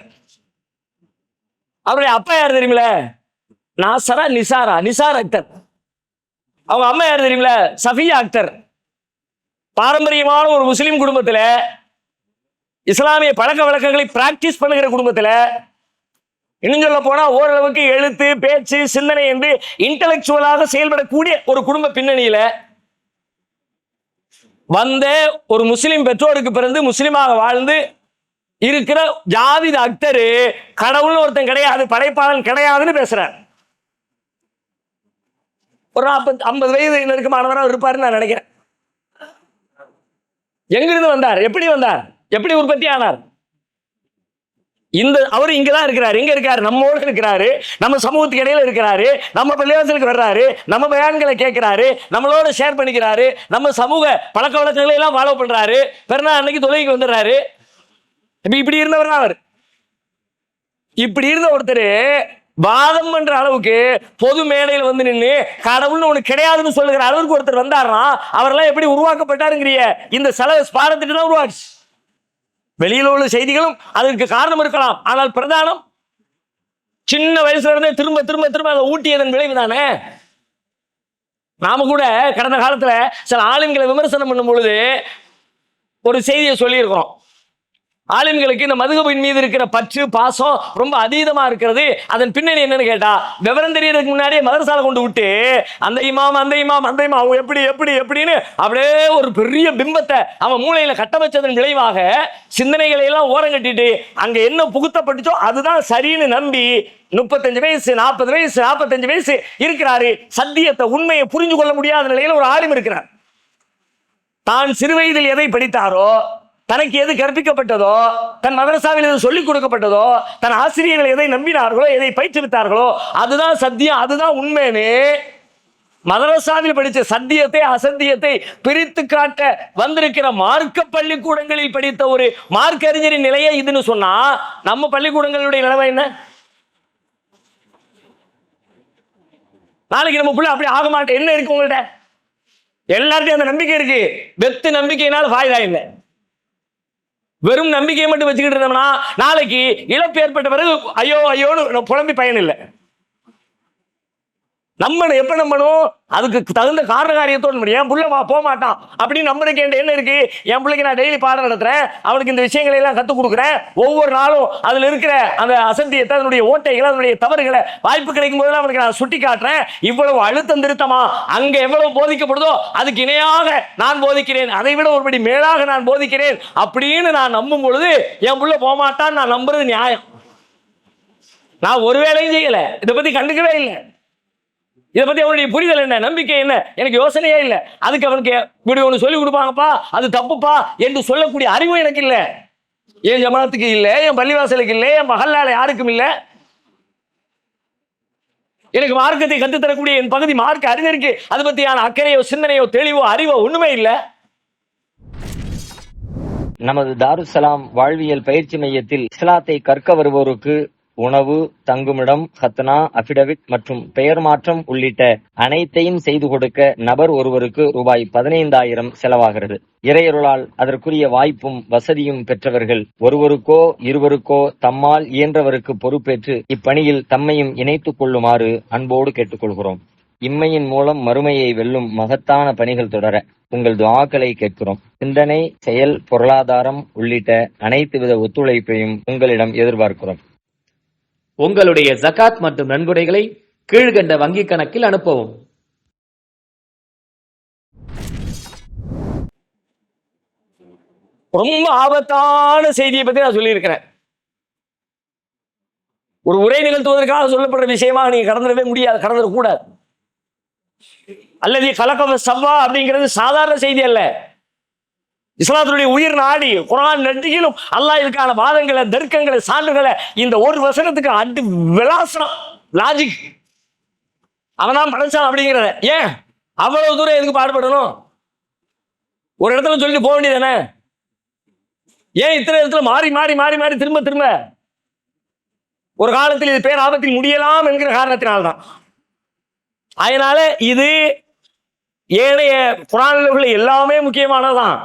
S2: அவருடைய அப்பா யாரு தெரியுமில? நிசார் அக்தர். அவங்க அம்மா யாரு தெரியுமில? சஃபியா அக்தர். பாரம்பரியமான ஒரு முஸ்லிம் குடும்பத்தில், இஸ்லாமிய பழக்க வழக்கங்களை பிராக்டிஸ் பண்ணுகிற குடும்பத்தில், இன்னும் சொல்ல போனா ஓரளவுக்கு எழுத்து, பேச்சு, சிந்தனை என்று இன்டலெக்சுவலாக செயல்படக்கூடிய ஒரு குடும்ப பின்னணியில வந்த ஒரு முஸ்லிம் பெற்றோருக்கு பிறந்து முஸ்லிமாக வாழ்ந்து இருக்கிற ஜாவித் அக்தர் கடவுள்னு ஒருத்தன் கிடையாது, படைப்பாளன் கிடையாதுன்னு பேசுறார். ஒரு 40-50 வயது நெருக்கமானவராக இருப்பாருன்னு நான் நினைக்கிறேன். எங்கிருந்து வந்தார்? எப்படி வந்தார்? எப்படி உற்பத்தி ஆனார்? அவரு இங்கதான் இருக்கிறாரு. எங்க இருக்காரு? நம்மோடு இருக்கிறாரு, நம்ம சமூகத்துக்கு இடையில இருக்கிறாரு, நம்ம பள்ளிவாசலுக்கு வர்றாரு, நம்ம பயான்களை கேட்கிறாரு, நம்மளோட ஷேர் பண்ணிக்கிறாரு, நம்ம சமூக பழக்க வழக்கங்களை எல்லாம் ஃபாலோ பண்றாரு, பெருநாள் அன்னைக்கு தொழுகைக்கு வந்துடுறாரு. இப்படி இருந்தவர் தான் அவர். இப்படி இருந்த ஒருத்தர் வாதம் பண்ற அளவுக்கு பொது மேடையில் வந்து நின்று கடவுள்னு ஒண்ணு கிடையாதுன்னு சொல்லுகிற அளவுக்கு ஒருத்தர் வந்தாருன்னா அவரெல்லாம் எப்படி உருவாக்கப்பட்டாருங்கிறிய இந்த பாடத்திட்டு தான் உருவாச்சு. வெளியில் உள்ள செய்திகளும் அதற்கு காரணம் இருக்கலாம், ஆனால் பிரதானம் சின்ன வயசுல இருந்தே திரும்ப திரும்ப திரும்ப அதை ஊட்டியதன் விளைவு தானே. நாம கூட கடந்த காலத்துல சில ஆளுங்களை விமர்சனம் பண்ணும் பொழுது ஒரு செய்தியை சொல்லியிருக்கிறோம். ஆலிம்களுக்கு இந்த மதுகபின் மீது இருக்கிற பற்று பாசம் ரொம்ப அதீதமா இருக்கிறது. அதன் பின்னணி என்னன்னு கேட்டா, விவரம் தெரியறதுக்கு முன்னாடியே மதரசால கொண்டு விட்டு அந்த இமாம் எப்படி எப்படி எப்படின்னு அப்படியே ஒரு பெரிய பிம்பத்தை அவன் மூளையில கட்டமைச்சதன் விளைவாக சிந்தனைகளை எல்லாம் ஓரம் கட்டிட்டு அங்க என்ன புகுத்தப்பட்டுச்சோ அதுதான் சரின்னு நம்பி 35 வயசு 40 வயசு 45 வயசு இருக்கிறாரு. சத்தியத்தை உண்மையை புரிஞ்சு கொள்ள முடியாத நிலையில ஒரு ஆலிம் இருக்கிறார். தான் சிறு வயதில் எதை படித்தாரோ, தனக்கு எது கற்பிக்கப்பட்டதோ, தன் மதரசாவில் எது சொல்லிக் கொடுக்கப்பட்டதோ, தன் ஆசிரியர்கள் எதை நம்பினார்களோ, எதை பயிற்றுவித்தார்களோ அதுதான் சத்தியம், அதுதான் உண்மைன்னு மதரசாவில் படித்த சத்தியத்தை அசத்தியத்தை பிரித்து காட்ட வந்திருக்கிற மார்க்க பள்ளிக்கூடங்களில் படித்த ஒரு மார்க்க அறிஞரின் நிலையை இதுன்னு சொன்னா நம்ம பள்ளிக்கூடங்களுடைய நிலைமை என்ன? நாளைக்கு நம்ம பிள்ளை அப்படி ஆக மாட்டேன். என்ன இருக்கு உங்கள்கிட்ட? எல்லார்ட்டையும் அந்த நம்பிக்கை இருக்கு. வெத்து நம்பிக்கையினால ஃபாய்தா இல்லை. வெறும் நம்பிக்கையை மட்டும் வச்சுக்கிட்டு இருந்தோம்னா நாளைக்கு இழப்பு ஏற்பட்ட பிறகு ஐயோ ஐயோன்னு புலம்பி பயன் இல்லை. நம்பணும். எப்ப நம்பணும்? அதுக்கு தகுந்த காரண காரியத்தோடு. என் பிள்ளை போக மாட்டான் அப்படின்னு நம்புறதுக்கு என்ன இருக்கு? என் பிள்ளைக்கு நான் டெய்லி பாடம் நடத்துறேன், அவனுக்கு இந்த விஷயங்களை எல்லாம் கற்றுக் கொடுக்குறேன், ஒவ்வொரு நாளும் அதுல இருக்கிற அந்த அசந்தியத்தை, அதனுடைய ஓட்டைகளை, அதனுடைய தவறுகளை வாய்ப்பு கிடைக்கும் போதெல்லாம் அவனுக்கு நான் சுட்டி காட்டுறேன். இவ்வளவு அழுத்தம் திருத்தமா அங்க எவ்வளவு போதிக்கப்படுதோ அதுக்கு இணையாக நான் போதிக்கிறேன், அதை விட ஒருபடி மேலாக நான் போதிக்கிறேன் அப்படின்னு நான் நம்பும் பொழுது என் பிள்ளை போக மாட்டான்னு நான் நம்புறது நியாயம். நான் ஒரு வேலையும் செய்யல, இதை பத்தி கண்டுக்கவே இல்லை. இதை பத்தி அவனுடைய புரிதல் என்ன, நம்பிக்கை என்ன, எனக்கு யோசனையே இல்லை. அதுக்கு அவனுக்கு இப்படி ஒன்று சொல்லி கொடுப்பாங்கப்பா, அது தப்புப்பா என்று சொல்லக்கூடிய அறிவு எனக்கு இல்லை. என் ஜமாத்துக்கு இல்லை, என் பள்ளிவாசலுக்கு இல்லை, என் மகளால யாருக்கும் இல்லை. எனக்கு மார்க்கத்தை கற்றுத்தரக்கூடிய என் பகுதி மார்க்க அறிஞருக்கு அது பத்தியான அக்கறையோ சிந்தனையோ தெளிவோ அறிவோ ஒண்ணுமே இல்லை.
S3: நமது தாருசலாம் வாழ்வியல் பயிற்சி மையத்தில் இஸ்லாத்தை கற்க வருவோருக்கு உணவு, தங்குமிடம், ஹத்னா, அபிடவிட் மற்றும் பெயர் மாற்றம் உள்ளிட்ட அனைத்தையும் செய்து கொடுக்க நபர் ஒருவருக்கு ரூபாய் 15,000 செலவாகிறது. இறையருளால் அதற்குரிய வாய்ப்பும் வசதியும் பெற்றவர்கள் ஒருவருக்கோ இருவருக்கோ தம்மால் இயன்றவருக்கு பொறுப்பேற்று இப்பணியில் தம்மையும் இணைத்துக் கொள்ளுமாறு அன்போடு கேட்டுக்கொள்கிறோம். இம்மையின் மூலம் மறுமையை வெல்லும் மகத்தான பணிகள் தொடர உங்கள் துஆக்களை கேட்கிறோம். சிந்தனை, செயல், பொருளாதாரம் உள்ளிட்ட அனைத்து வித ஒத்துழைப்பையும் உங்களிடம் எதிர்பார்க்கிறோம்.
S4: உங்களுடைய ஜகாத் மற்றும் நன்கொடைகளை கீழ்கண்ட வங்கி கணக்கில் அனுப்பவும்.
S2: ரொம்ப ஆபத்தான செய்தியை பத்தி நான் சொல்லியிருக்கிறேன். ஒரு உரை நிகழ்த்துவதற்காக சொல்லப்படுற விஷயமா நீங்க கடந்துடவே முடியாது, கடந்துடக்கூடாது. அல்லது கலக்க சவ்வா அப்படிங்கிறது சாதாரண செய்தி அல்ல. இஸ்லாத்தினுடைய உயிர் நாடி குர்ஆன் நெடுகிலும் அல்லாஹ் இதுக்கான வாதங்களை, தர்க்கங்களை, சான்றுகளை இந்த ஒரு வசனத்துக்கு அடி விளாசனம், லாஜிக் அவன்தான் படைச்சான் அப்படிங்கிறத. ஏன் அவ்வளவு தூரம் எதுக்கு பாடுபடணும்? ஒரு இடத்துல சொல்லிட்டு போக வேண்டியதானே? ஏன் இத்தனை இடத்துல மாறி மாறி மாறி மாறி திரும்ப திரும்ப? ஒரு காலத்தில் இது பேர் ஆபத்தில் முடியலாம் என்கிற காரணத்தினால்தான். அதனால இது ஏனைய குர்ஆனில் உள்ள எல்லாமே முக்கியமானதான்.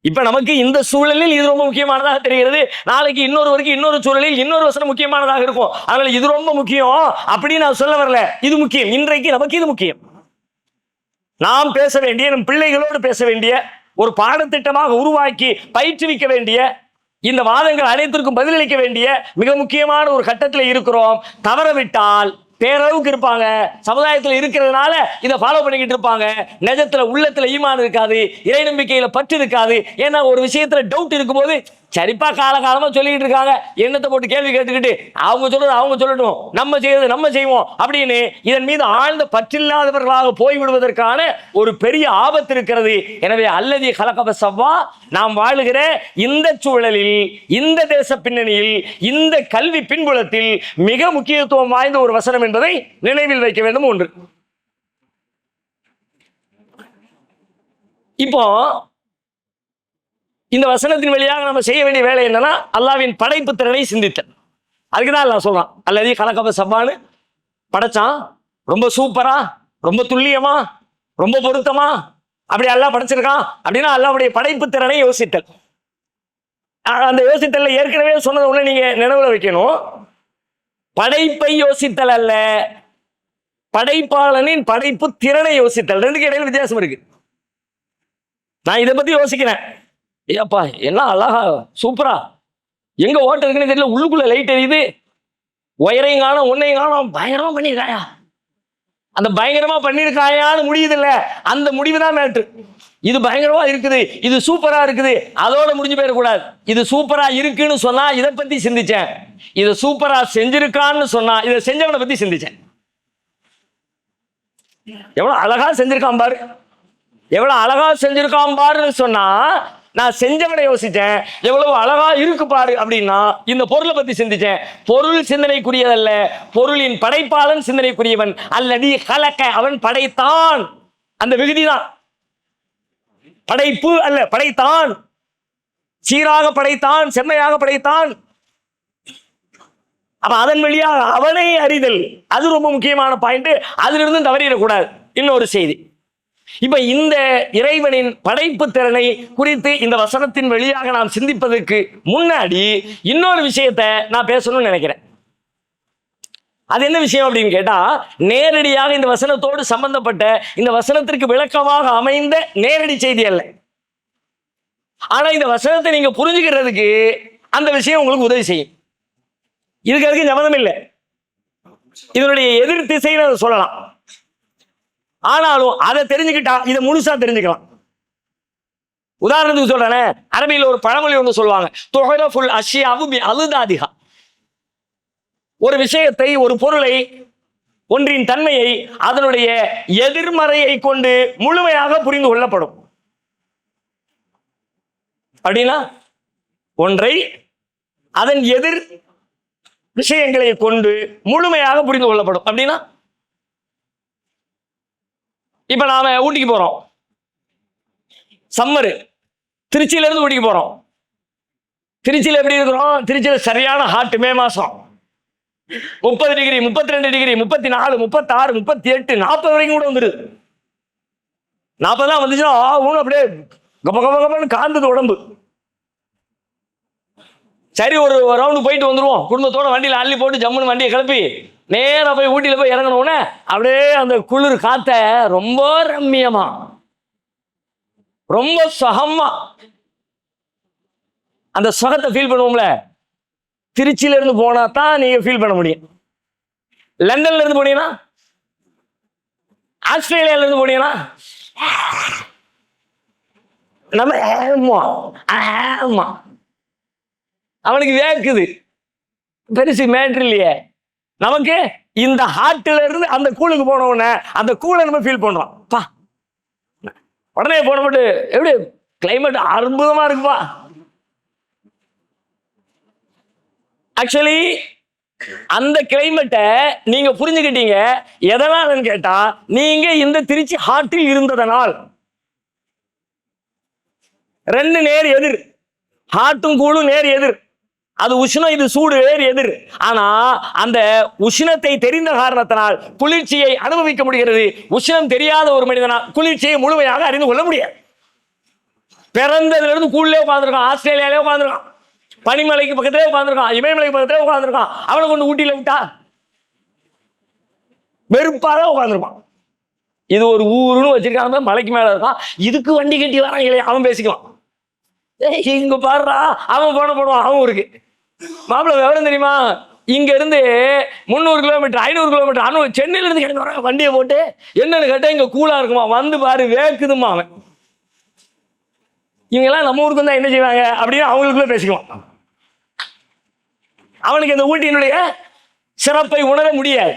S2: இப்ப நமக்கு இந்த சூழலில் இது ரொம்ப முக்கியமானதாக தெரிகிறது. நாளைக்கு இன்னொருவருக்கு இன்னொரு சூழலில் இன்னொரு வசனம் முக்கியமானதாக இருக்கும். அதனால இது ரொம்ப முக்கியம் அப்படின்னு நான் சொல்ல வரல. இது முக்கியம். இன்றைக்கு நமக்கு இது முக்கியம். நாம் பேச வேண்டிய, நம் பிள்ளைகளோடு பேச வேண்டிய, ஒரு பாடத்திட்டமாக உருவாக்கி பயிற்றுவிக்க வேண்டிய, இந்த வாதங்கள் அனைத்திற்கும் பதிலளிக்க வேண்டிய மிக முக்கியமான ஒரு கட்டத்தில் இருக்கிறோம். தவறவிட்டால் பேரளவுக்கு இருப்பாங்க, சமுதாயத்தில் இருக்கிறதுனால இதை ஃபாலோ பண்ணிக்கிட்டு இருப்பாங்க. நிஜத்துல உள்ளத்துல ஈமான் இருக்காது, இறை நம்பிக்கையில பற்று இருக்காது. ஏன்னா ஒரு விஷயத்துல டவுட் இருக்கும்போது சரிப்பா காலகாலமா சொல்லிக்கிட்டு இருக்காங்க, என்னத்தை போட்டு கேள்வி கேட்டுக்கிட்டு அவங்க சொல்றது அவங்க சொல்லட்டும், நம்ம செய்யறது நம்ம செய்வோம் அப்படின்னு இதன் மீது ஆழ்ந்த பற்றில்லாதவர்களாக போய்விடுவதற்கான ஒரு பெரிய ஆபத்து இருக்கிறது. எனவே அல்லதி கலகப சவ்வா, நாம் வாழுகிற இந்த சூழலில், இந்த தேச பின்னணியில், இந்த கல்வி பின்புலத்தில் மிக முக்கியத்துவம் வாய்ந்த ஒரு வசனம் என்பதை நினைவில் வைக்க வேண்டும். ஒன்று. இப்போ இந்த வசனத்தின் வழியாக நம்ம செய்ய வேண்டிய வேலை என்னன்னா, அல்லாஹ்வின் படைப்பு திறனை சிந்தித்தல். அதுக்குதான் அல்லாஹ் சொல்றான், அல்லது கலகப சவ்வான்னு படைச்சான், ரொம்ப சூப்பரா, ரொம்ப துல்லியமா, ரொம்ப பொருத்தமா அப்படி அல்லாஹ் படைச்சிருக்கான் அப்படின்னா அல்லாஹ்வுடைய படைப்பு திறனை யோசித்தல். அந்த யோசித்தல்ல ஏற்கனவே சொன்னதை ஒண்ணு நீங்க நினைவுல வைக்கணும். படைப்பை யோசித்தல் அல்ல, படைப்பாளனின் படைப்பு திறனை யோசித்தல். ரெண்டுக்கு இடையில வித்தியாசம் இருக்கு. நான் இதை பத்தி யோசிக்கிறேன், ஏப்பா என்ன அழகா சூப்பரா, எங்க ஓட்ட இருக்குன்னு தெரியல, உள்ளுக்குள்ள லைட் எரியுது, ஒயரையும் காணும் ஒன்னையும் காணும், பயங்கரமா பண்ணிருக்காயா, அந்த பயங்கரமா பண்ணிருக்காயான்னு முடியுது இல்ல, அந்த முடிவு தான் மேட்ரு. இது பயங்கரமா இருக்குது, இது சூப்பரா இருக்குது, அதோட முடிஞ்சு போயிடக்கூடாது. இது சூப்பரா இருக்குன்னு சொன்னா இதை பத்தி சிந்திச்சேன், இது சூப்பரா செஞ்சிருக்கான்னு சொன்னா இதை செஞ்சவனை பத்தி சிந்திச்சேன். எவ்வளவு அழகா செஞ்சிருக்கான் பாரு, எவ்வளவு அழகா செஞ்சிருக்கான் பாருன்னு சொன்னா நான் செஞ்சவனை யோசிச்சேன், எவ்வளவு அழகா இருக்கு பாரு அப்படின்னா இந்த பொருளை பத்தி சிந்திச்சேன். பொருள் சிந்தனைக்குரியதல்ல, பொருளின் படைப்பாளன் சிந்தனைக்குரியவன். அல்லது கலக்க, அவன் படைத்தான், அந்த விகுதி தான் படைப்பு அல்ல, படைத்தான், சீராக படைத்தான், செம்மையாக படைத்தான். அப்ப அதன் வழியாக அவனை அறிதல், அது ரொம்ப முக்கியமான பாயிண்ட். அதுல இருந்து தவறிடக்கூடாது. இன்னொரு செய்தி, இப்ப இந்த இறைவனின் படைப்பு திறனை குறித்து இந்த வசனத்தின் வழியாக நாம் சிந்திப்பதற்கு முன்னாடி இன்னொரு விஷயத்தை நான் பேசணும்னு நினைக்கிறேன். அது என்ன விஷயம் அப்படின்னு கேட்டா, நேரடியாக இந்த வசனத்தோடு சம்பந்தப்பட்ட, இந்த வசனத்திற்கு விளக்கமாக அமைந்த நேரடி செய்தி அல்ல. ஆனா இந்த வசனத்தை நீங்க புரிஞ்சுக்கிறதுக்கு அந்த விஷயம் உங்களுக்கு உதவி செய்யும். இதுக்கு அதுக்கு சம்மந்தம் இல்லை, இதனுடைய எதிர் திசைன்னு சொல்லலாம். ஆனாலும் அதை தெரிஞ்சுக்கிட்டா இதை முழுசா தெரிஞ்சுக்கலாம். உதாரணத்துக்கு சொல்றேனே, அரபியில் ஒரு பழமொழி ஒன்று சொல்லுவாங்க, துஹரஃபுல் அஷ்யாஉ பி அல்தாதிஹா. ஒரு விஷயத்தை, ஒரு பொருளை, ஒன்றின் தன்மையை அதனுடைய எதிர்மறையை கொண்டு முழுமையாக புரிந்து கொள்ளப்படும். அப்படின்னா ஒன்றை அதன் எதிர் விஷயங்களை கொண்டு முழுமையாக புரிந்து கொள்ளப்படும். அப்படின்னா இப்ப நாம ஊட்டிக்கு போறோம், சம்மரு, திருச்சியில இருந்து ஊட்டிக்கு போறோம். திருச்சியில எப்படி இருக்கிறோம்? திருச்சியில சரியான ஹாட், மே மாசம் 30 டிகிரி, 32 டிகிரி, 34, 36, 38, 40 வரைக்கும் கூட வந்துருது. 40 தான் வந்துச்சுன்னா ஒன்றும் அப்படியே கப கப கபன்னு காந்தது உடம்பு. சரி, ஒரு ரவுண்டு போயிட்டு வந்துருவோம், குடும்பத்தோட வண்டியில அள்ளி போட்டு ஜம்முன்னு வண்டியை கிளப்பி நேரா போய் ஊட்டியில போய் இறங்கணும்னே அப்படியே அந்த குளிர் காத்த ரொம்ப ரம்மியமா, ரொம்ப சுகமா அந்த சுகத்தை ஃபீல் பண்ணுவோம்ல. திருச்சியில இருந்து போனா தான் நீங்க ஃபீல் பண்ண முடியும். லண்டன்ல இருந்து போனீங்கன்னா, ஆஸ்திரேலியால இருந்து போனீங்கன்னா நம்ம அவனுக்கு வேக்குது, பெருசு மேட்ரு இல்லையே. நமக்கு இந்த ஹார்ட்ல இருந்து அந்த கூலுக்கு போன உடனே அந்த கூலை நம்ம ஃபீல் பண்றோம். பா உடனே போன மட்டும் எப்படி கிளைமேட் அற்புதமா இருக்குப்பா. ஆக்சுவலி அந்த கிளைமேட்டை நீங்க புரிஞ்சுக்கிட்டீங்க எதனாலன்னு கேட்டா, நீங்க இந்த திருச்சி ஹார்ட்டில் இருந்ததனால். ரெண்டு நேர் எதிர், ஹார்ட்டும் கூலும் நேர் எதிர். அது உஷ்ணம், இது சூடு, வேறு எதிர். ஆனா அந்த உஷ்ணத்தை தெரிந்த காரணத்தினால் குளிர்ச்சியை அனுபவிக்க முடிகிறது. உஷ்ணம் தெரியாத ஒரு மனிதனால் குளிர்ச்சியை முழுமையாக அறிந்து கொள்ள முடியாது. பிறந்ததுல இருந்து கூழ்லே உட்காந்துருக்கான், ஆஸ்திரேலியாலே உட்காந்துருக்கான், பனிமலைக்கு பக்கத்திலே உட்காந்துருக்கான், இமயமலைக்கு பக்கத்திலே உட்காந்துருக்கான். அவனை கொண்டு ஊட்டியில விட்டா வெறுப்பாக உட்காந்துருப்பான். இது ஒரு ஊருன்னு வச்சிருக்காங்க, மலைக்கு மேல இருக்கான், இதுக்கு வண்டி கட்டி வரான், அவன் பேசிக்கலாம். இங்க பாடுறா, அவன் போடுவான் அவன் ஊருக்கு. மாப்பிள்ள விவரம் தெரியுமா, இங்க இருந்து 300 கிலோமீட்டர் 500 கிலோமீட்டர் சென்னையில இருந்து கிளம்பி வர வண்டியை போட்டு என்னன்னு கேட்டா இங்க கூலா இருக்குமா, வந்து பாரு வேக்குதுமா. அவன் இவங்கெல்லாம் நம்ம ஊருக்கு வந்தா என்ன செய்வாங்க அப்படின்னு அவங்களுக்குள்ள பேசிக்குவான். அவனுக்கு இந்த ஊட்டியினுடைய சிறப்பை உணர முடியாது,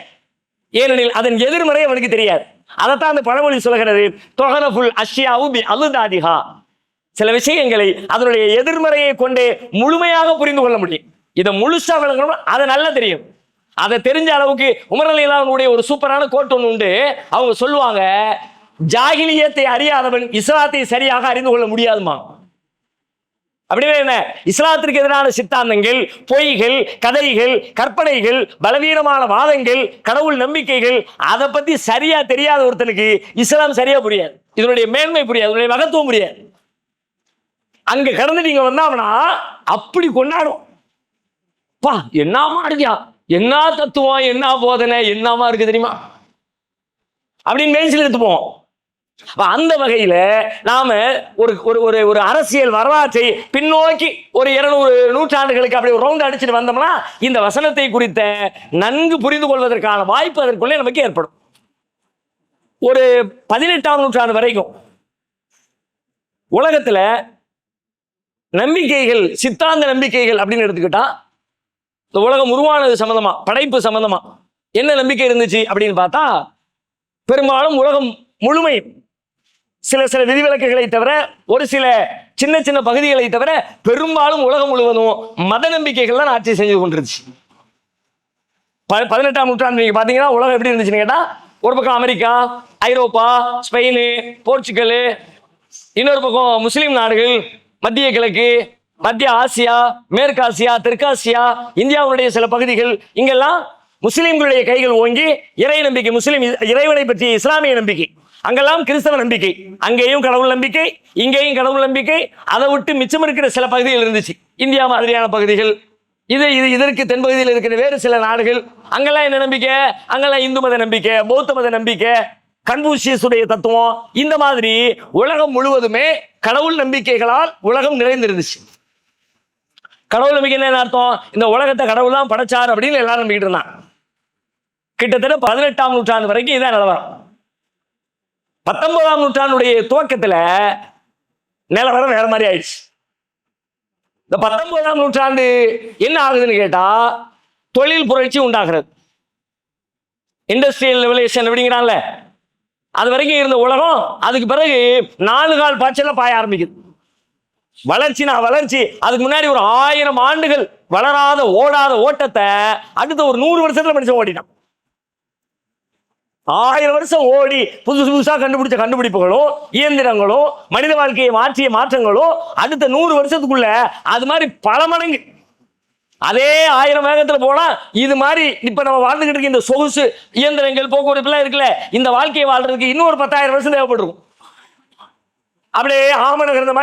S2: ஏனெனில் அதன் எதிர்மறை அவனுக்கு தெரியாது. அதைத்தான் அந்த பழமொழி சொல்கிறது, தொகரஃபுல் அஷ்யாவு பி அலுதாதிஹா. சில விஷயங்களை அதனுடைய எதிர்மறையை கொண்டே முழுமையாக புரிந்து கொள்ள முடியும். இதை முழுசா விளங்கணும், அதை நல்லா தெரியும். அதை தெரிஞ்ச அளவுக்கு உமர் ரலியல்லாஹு அன்ஹுடைய ஒரு சூப்பரான கோட் ஒன்று உண்டு. அவங்க சொல்லுவாங்க, ஜாகிலியத்தை அறியாதவன் இஸ்லாத்தை சரியாக அறிந்து கொள்ள முடியாதுமா. அப்படின்னா என்ன? இஸ்லாத்திற்கு எதிரான சித்தாந்தங்கள், பொய்கள், கதைகள், கற்பனைகள், பலவீனமான வாதங்கள், கடவுள் நம்பிக்கைகள், அதை பத்தி சரியா தெரியாத ஒருத்தனுக்கு இஸ்லாம் சரியா புரியாது, இதனுடைய மேன்மை புரியாது, இதனுடைய மகத்துவம் புரியாது. அங்க கடந்து நீங்க வந்தாங்கன்னா அப்படி கொண்டாடும். பா என்னமா இருக்கியா, என்ன தத்துவம், என்ன போதனை, என்னமா இருக்கு தெரியுமா அப்படின்னு மெயின்ஸில் எடுத்துப்போம். அந்த வகையில நாம ஒரு ஒரு ஒரு அரசியல் வரலாற்றை பின்னோக்கி ஒரு 200 நூற்றாண்டுகளுக்கு அப்படி ஒரு ரவுண்ட் அடிச்சுட்டு வந்தோம்னா இந்த வசனத்தை குறித்த நன்கு புரிந்து கொள்வதற்கான வாய்ப்பு அதற்குள்ளே நமக்கு ஏற்படும். ஒரு 18ஆம் நூற்றாண்டு வரைக்கும் உலகத்துல நம்பிக்கைகள், சித்தாந்த நம்பிக்கைகள் அப்படின்னு எடுத்துக்கிட்டா, இந்த உலகம் உருவானது சம்பந்தமா, படைப்பு சம்பந்தமா என்ன நம்பிக்கை இருந்துச்சு அப்படின்னு பார்த்தா, பெரும்பாலும் உலகம் முழுமை சில சில விதிவிலக்குகளை தவிர, ஒரு சில சின்ன சின்ன பகுதிகளை தவிர பெரும்பாலும் உலகம் முழுவதும் மத நம்பிக்கைகள் தான் ஆட்சி செஞ்சு கொண்டிருச்சு. 18ஆம் நூற்றாண்டு நீங்க பாத்தீங்கன்னா உலகம் எப்படி இருந்துச்சுன்னு கேட்டா, ஒரு பக்கம் அமெரிக்கா, ஐரோப்பா, ஸ்பெயின், போர்ச்சுகல், இன்னொரு பக்கம் முஸ்லீம் நாடுகள், மத்திய கிழக்கு, மத்திய ஆசியா, மேற்காசியா, தெற்காசியா, இந்தியாவுடைய சில பகுதிகள், இங்கெல்லாம் முஸ்லீம்களுடைய கைகள் ஓங்கி இறை நம்பிக்கை, முஸ்லீம் இறைவனை பற்றிய இஸ்லாமிய நம்பிக்கை, அங்கெல்லாம் கிறிஸ்தவ நம்பிக்கை, அங்கேயும் கடவுள் நம்பிக்கை, இங்கேயும் கடவுள் நம்பிக்கை. அதை விட்டு மிச்சம் இருக்கிற சில பகுதிகள் இருந்துச்சு, இந்தியா மாதிரியான பகுதிகள், இதற்கு தென்பகுதியில் இருக்கிற வேறு சில நாடுகள், அங்கெல்லாம் என்ன நம்பிக்கை? அங்கெல்லாம் இந்து மத நம்பிக்கை, பௌத்த மத நம்பிக்கை, கன்பூசியஸுடைய தத்துவம். இந்த மாதிரி உலகம் முழுவதுமே கடவுள் நம்பிக்கைகளால் உலகம் நிறைந்திருந்துச்சு. கடவுள் நம்பிக்கை என்ன அர்த்தம்? இந்த உலகத்தை கடவுள் தான் படைச்சார் அப்படின்னு எல்லாரும் நம்பிக்கிட்டு இருந்தான். கிட்டத்தட்ட 18ஆம் நூற்றாண்டு வரைக்கும் இதான் நிலவரம். 19ஆம் நூற்றாண்டுடைய துவக்கத்துல நிலவரம் வேற மாதிரி ஆயிடுச்சு. இந்த 19ஆம் நூற்றாண்டு என்ன ஆகுதுன்னு கேட்டா, தொழில் புரட்சி உண்டாகிறது, இண்டஸ்ட்ரியல் ரெவல்யூஷன் அப்படிங்கிறான்ல, அது வரைக்கும் இருந்த உலகம் அதுக்கு பிறகு 4 கால் பாய்ச்சல பாய ஆரம்பிக்குது. வளர்ச்சினா வளர்ச்சி. அதுக்கு முன்னாடி ஒரு 1000 ஆண்டுகள் வளராத ஓடாத ஓட்டத்தை அடுத்த ஒரு 100 வருஷத்துல மனுஷன் ஓடிட்டான். 1000 வருஷம் ஓடி புதுசு புதுசா கண்டுபிடிச்ச கண்டுபிடிப்புகளும் இயந்திரங்களும் மனித வாழ்க்கையை மாற்றிய மாற்றங்களும் அடுத்த 100 வருஷத்துக்குள்ள அது மாதிரி பல மடங்கு. அதே 1000 வேகத்துல போனா இது மாதிரி இப்ப நம்ம வாழ்ந்துகிட்டு இருக்க இந்த சொகுசு இயந்திரங்கள், போக்குவரத்து எல்லாம் இருக்குல்ல, இந்த வாழ்க்கையை வாழ்றதுக்கு இன்னொரு 10,000 வருஷம் தேவைப்பட்டிருக்கும். அப்படியே ஆம நகர்ந்த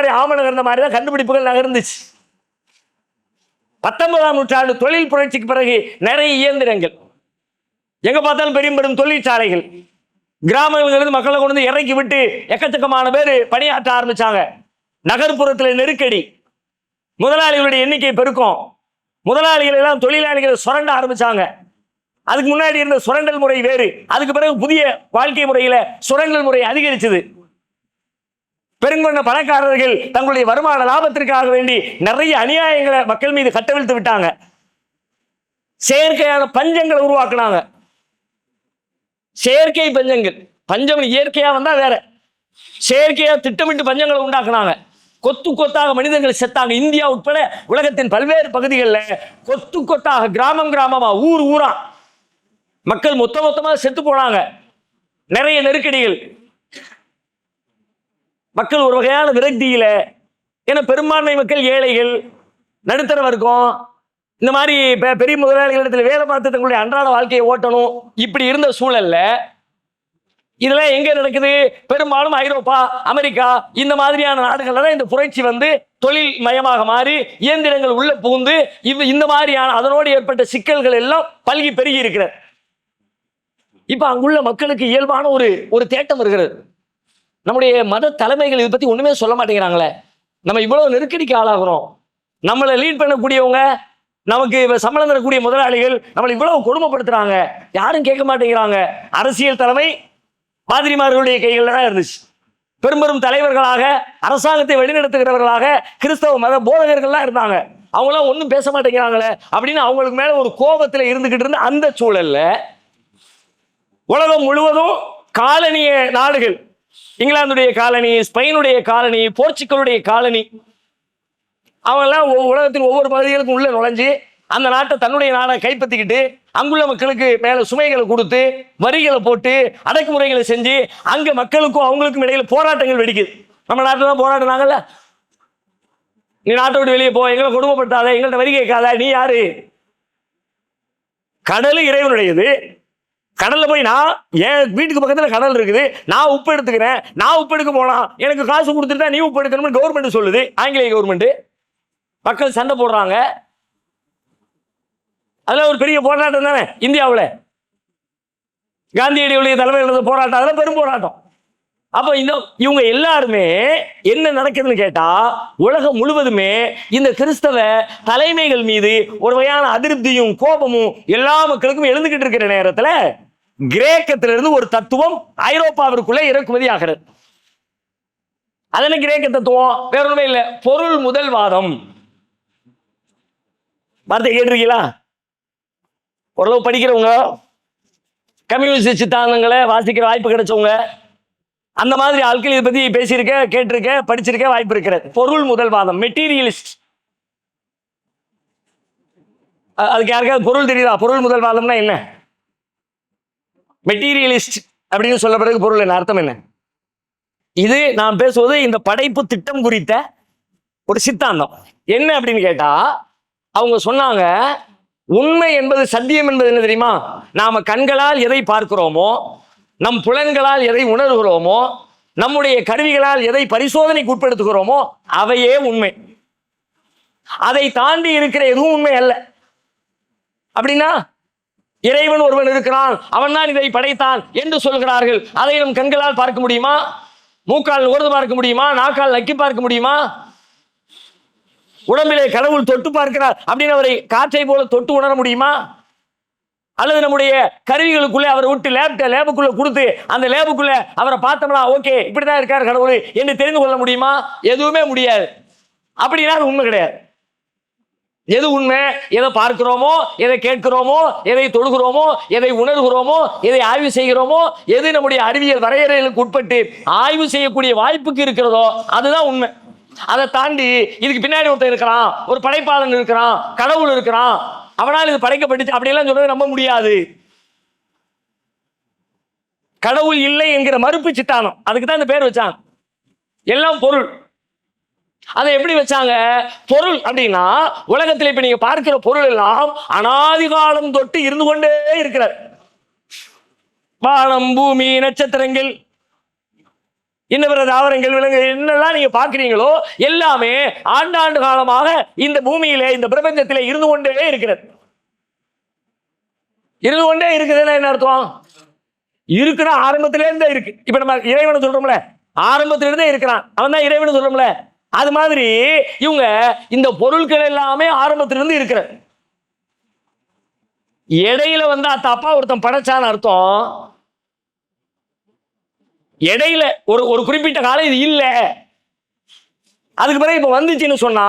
S2: மாதிரி தான் கண்டுபிடிப்புகள் நகர்ந்துச்சு. 19ஆம் நூற்றாண்டு தொழில் புரட்சிக்கு பிறகு நிறைய இயந்திரங்கள், எங்க பார்த்தாலும் பெரிய பெரும் தொழிற்சாலைகள், கிராமங்களிலிருந்து மக்களை கொண்டு வந்து இறக்கி விட்டு எக்கச்சக்கமான பேர் பணியாற்ற ஆரம்பிச்சாங்க. நகர்ப்புறத்தில் நெருக்கடி, முதலாளிகளுடைய எண்ணிக்கை பெருக்கம், முதலாளிகள் எல்லாம் தொழிலாளிகளை சுரண்ட ஆரம்பிச்சாங்க. அதுக்கு முன்னாடி இருந்த சுரண்டல் முறை வேறு, அதுக்கு பிறகு புதிய வாழ்க்கை முறையில சுரண்டல் முறை அதிகரிச்சது. பெருங்கொண்ட பணக்காரர்கள் தங்களுடைய வருமான லாபத்திற்காக வேண்டி நிறைய அநியாயங்களை மக்கள் மீது கட்டவிழ்த்து விட்டாங்க. செயற்கையான பஞ்சங்களை உருவாக்குனாங்க. செயற்கை பஞ்சங்கள், பஞ்சம் இயற்கையா வந்தா வேற, செயற்கையா திட்டமிட்டு பஞ்சங்களை உண்டாக்குனாங்க. கொத்து கொத்தாக மனிதர்கள் செத்தாங்க. இந்தியா உட்பட உலகத்தின் பல்வேறு பகுதிகளில் கொத்து கொத்தாக, கிராமம் கிராமமா, ஊர் ஊரா மக்கள் மொத்தமா செத்து போனாங்க. நிறைய நெருக்கடிகள், மக்கள் ஒரு வகையான விரக்தியில. ஏன்னா பெரும்பான்மை மக்கள் ஏழைகள், நடுத்தர வர்க்கம், இந்த மாதிரி பெரிய முதலாளிகளிடத்தில் வேலை பார்த்து தங்களுடைய அன்றாட வாழ்க்கையை ஓட்டணும். இப்படி இருந்த சூழல்ல இதெல்லாம் எங்க நடக்குது? பெரும்பாலும் ஐரோப்பா, அமெரிக்கா, இந்த மாதிரியான நாடுகள்ல தான் இந்த புரட்சி வந்து தொழில் மயமாக மாறி இயந்திரங்கள் உள்ள புகுந்து இந்த மாதிரியான அதனோடு ஏற்பட்ட சிக்கல்கள் எல்லாம் பல்கி பெருகி இருக்கிறது. இப்ப அங்குள்ள மக்களுக்கு இயல்பான ஒரு தேட்டம் இருக்கிறது. நம்முடைய மத தலைமைகள் இதை பத்தி ஒண்ணுமே சொல்ல மாட்டேங்கிறாங்களே, நம்ம இவ்வளவு நெருக்கடிக்கு ஆளாகிறோம், நம்மளை லீட் பண்ணக்கூடியவங்க, நமக்கு சம்பளம் தரக்கூடிய முதலாளிகள் நம்மளை இவ்வளவு கொடுமைப்படுத்துறாங்க, யாரும் கேட்க மாட்டேங்கிறாங்க. அரசியல் தலைமை பாதிரிமார்களுடைய கைகள்ல தான் இருந்துச்சு. பெரும் பெரும் தலைவர்களாக, அரசாங்கத்தை வழிநடத்துகிறவர்களாக கிறிஸ்தவ மத போதகர்கள்லாம் இருந்தாங்க. அவங்களாம் ஒன்றும் பேச மாட்டேங்கிறாங்களே அப்படின்னு அவங்களுக்கு மேல ஒரு கோபத்துல இருந்துகிட்டு இருந்த அந்த சூழல்ல உலகம் முழுவதும் காலனிய நாடுகள், இங்கிலாந்துடைய காலனி, ஸ்பெயினுடைய காலனி, போர்ச்சுகலுடைய காலனி, அவங்கெல்லாம் உலகத்தின் ஒவ்வொரு பகுதிகளுக்கும் உள்ள நுழைஞ்சு அந்த நாட்டை தன்னுடைய நாடை கைப்பற்றிக்கிட்டு அங்குள்ள மக்களுக்கு மேல சுமைகளை கொடுத்து வரிகளை போட்டு அடக்குமுறைகளை செஞ்சு அங்க மக்களுக்கும் அவங்களுக்கும் இடையில போராட்டங்கள் வெடிக்குது. நம்ம நாட்டில் தான் போராடினாங்கல்ல, நீ நாட்டை விட்டு வெளியே போ, எங்களை கொடுமைப்படுத்தாத, எங்கள்கிட்ட வரி கேட்காத, நீ யாரு? கடல் இறைவனுடையது. கடல்ல போய் நான் என் வீட்டுக்கு பக்கத்துல கடல் இருக்குது, நான் உப்பு எடுத்துக்கிறேன், நான் உப்பு எடுக்க போனா எனக்கு காசு கொடுத்துட்டு நீ உப்பு எடுக்கணும்னு கவர்மெண்ட் சொல்லுது, ஆங்கிலேய கவர்மெண்ட். மக்கள் சண்டை போடுறாங்க. அதெல்லாம் ஒரு பெரிய போராட்டம் தானே இந்தியாவில். காந்தியடிகளுடைய தலைமையில் போராட்டம், அதெல்லாம் பெரும் போராட்டம். அப்போ இவங்க எல்லாருமே என்ன நடக்குதுன்னு கேட்டா, உலகம் முழுவதுமே இந்த கிறிஸ்தவ தலைமைகள் மீது ஒரு வகையான அதிருப்தியும் கோபமும் எல்லா மக்களுக்கும் எழுந்துகிட்டு இருக்கிற நேரத்தில் கிரேக்கத்திலிருந்து ஒரு தத்துவம் ஐரோப்பாவிற்குள்ளே இறக்குமதி ஆகிறது. அது என்ன கிரேக்க தத்துவம்? வேற ஒன்றுமே இல்லை, பொருள் முதல்வாதம். வார்த்தை கேட்டிருக்கீங்களா? ஓரளவு படிக்கிறவங்க, கம்யூனிஸ்ட் சித்தாந்தங்களை வாசிக்கிற வாய்ப்பு கிடைச்சவங்க, அந்த மாதிரி ஆட்கள் இதை பத்தி பேசியிருக்க, கேட்டிருக்க, படிச்சிருக்க வாய்ப்பு இருக்கிறது. பொருள் முதல்வாதம், மெட்டீரியலிஸ்ட். அதுக்கு யாருக்காவது பொருள் தெரியுதா? பொருள் முதல்வாதம்னா என்ன? மெட்டீரியலிஸ்ட் அப்படின்னு சொல்ல பிறகு பொருள் என்ன அர்த்தம் என்ன? இது நான் பேசுவது இந்த படைப்பு திட்டம் குறித்த ஒரு சித்தாந்தம். என்ன அப்படின்னு கேட்டா, அவங்க சொன்னாங்க, உண்மை என்பது, சத்தியம் என்பது என்ன தெரியுமா? நாம கண்களால் எதை பார்க்கிறோமோ, நம் புலன்களால் எதை உணர்கிறோமோ, நம்முடைய கருவிகளால் எதை பரிசோதனைக்கு உட்படுத்துகிறோமோ அவையே உண்மை. அதை தாண்டி இருக்கிற எதுவும் உண்மை அல்ல. அப்படின்னா இறைவன் ஒருவன் இருக்கிறான், அவன் தான் இதை படைத்தான் என்று சொல்கிறார்கள். அதை நம் கண்களால் பார்க்க முடியுமா? மூக்கால் நுகர்ந்து பார்க்க முடியுமா? நாக்கால் நக்கி பார்க்க முடியுமா? உடம்பிலே கடவுள் தொட்டு பார்க்கிறார் அப்படின்னு அவரை காற்றை போல தொட்டு உணர முடியுமா? அல்லது நம்முடைய கருவிகளுக்குள்ளே அவரை விட்டு லேபுக்குள்ள கொடுத்து அந்த லேபுக்குள்ள அவரை பார்த்தோம்னா ஓகே இப்படிதான் இருக்கார் கடவுள் என்று தெரிந்து கொள்ள முடியுமா? எதுவுமே முடியாது. அப்படின்னா அது உண்மை கிடையாது. எது உண்மை? எதை பார்க்கிறோமோ, எதை கேட்கிறோமோ, எதை தொடுகிறோமோ, எதை உணர்கிறோமோ, எதை ஆய்வு செய்கிறோமோ, எது நம்முடைய அறிவியல் வரையறைகளுக்கு உட்பட்டு ஆய்வு செய்யக்கூடிய வாய்ப்புக்கு இருக்கிறதோ அதுதான் உண்மை. அதை தாண்டி இதுக்கு பின்னாடி ஒருத்தர் இருக்கிறான், ஒரு படைப்பாளன் இருக்கிறான், கடவுள் இருக்கிறான், அவனால் இது படைக்கப்பட்டுச்சு அப்படியெல்லாம் சொல்றது நம்ப முடியாது. கடவுள் இல்லை என்கிற மறுப்பு சித்தாந்தம், அதுக்கு தான் இந்த பேர் வச்சாங்க. எல்லாம் பொருள். அதை எப்படி வச்சாங்க? பொருள் அப்படின்னா உலகத்தில் இப்ப நீங்க பார்க்கிற பொருள் எல்லாம் அனாதி காலம் தொட்டு இருந்து கொண்டே இருக்கிறார். வானம், பூமி, நட்சத்திரங்கள், இன்னபிற தாவரங்கள், விலங்கு, என்னெல்லாம் நீங்க பார்க்கிறீங்களோ எல்லாமே ஆண்டாண்டு காலமாக இந்த பூமியிலே, இந்த பிரபஞ்சத்திலே இருந்து கொண்டே இருக்கிறது. இருந்து கொண்டே இருக்குதுன்னா என்ன அர்த்தம்? இருக்குன்னா ஆரம்பத்திலேருந்தே இருக்கு. இப்ப நம்ம இறைவனை சொல்றோம்ல, ஆரம்பத்திலிருந்தே இருக்கிறான், அவன் தான் இறைவன் சொல்றோம்ல. அது மாதிரி இவங்க இந்த பொருட்கள் எல்லாமே ஆரம்பத்திலிருந்து இருக்கிற. இடையில வந்தா தப்பா ஒருத்தன் படைச்சான்னு அர்த்தம். இடையில ஒரு குறிப்பிட்ட காலம் இது இல்ல, அதுக்கு பிறகு இப்ப வந்துச்சுன்னு சொன்னா,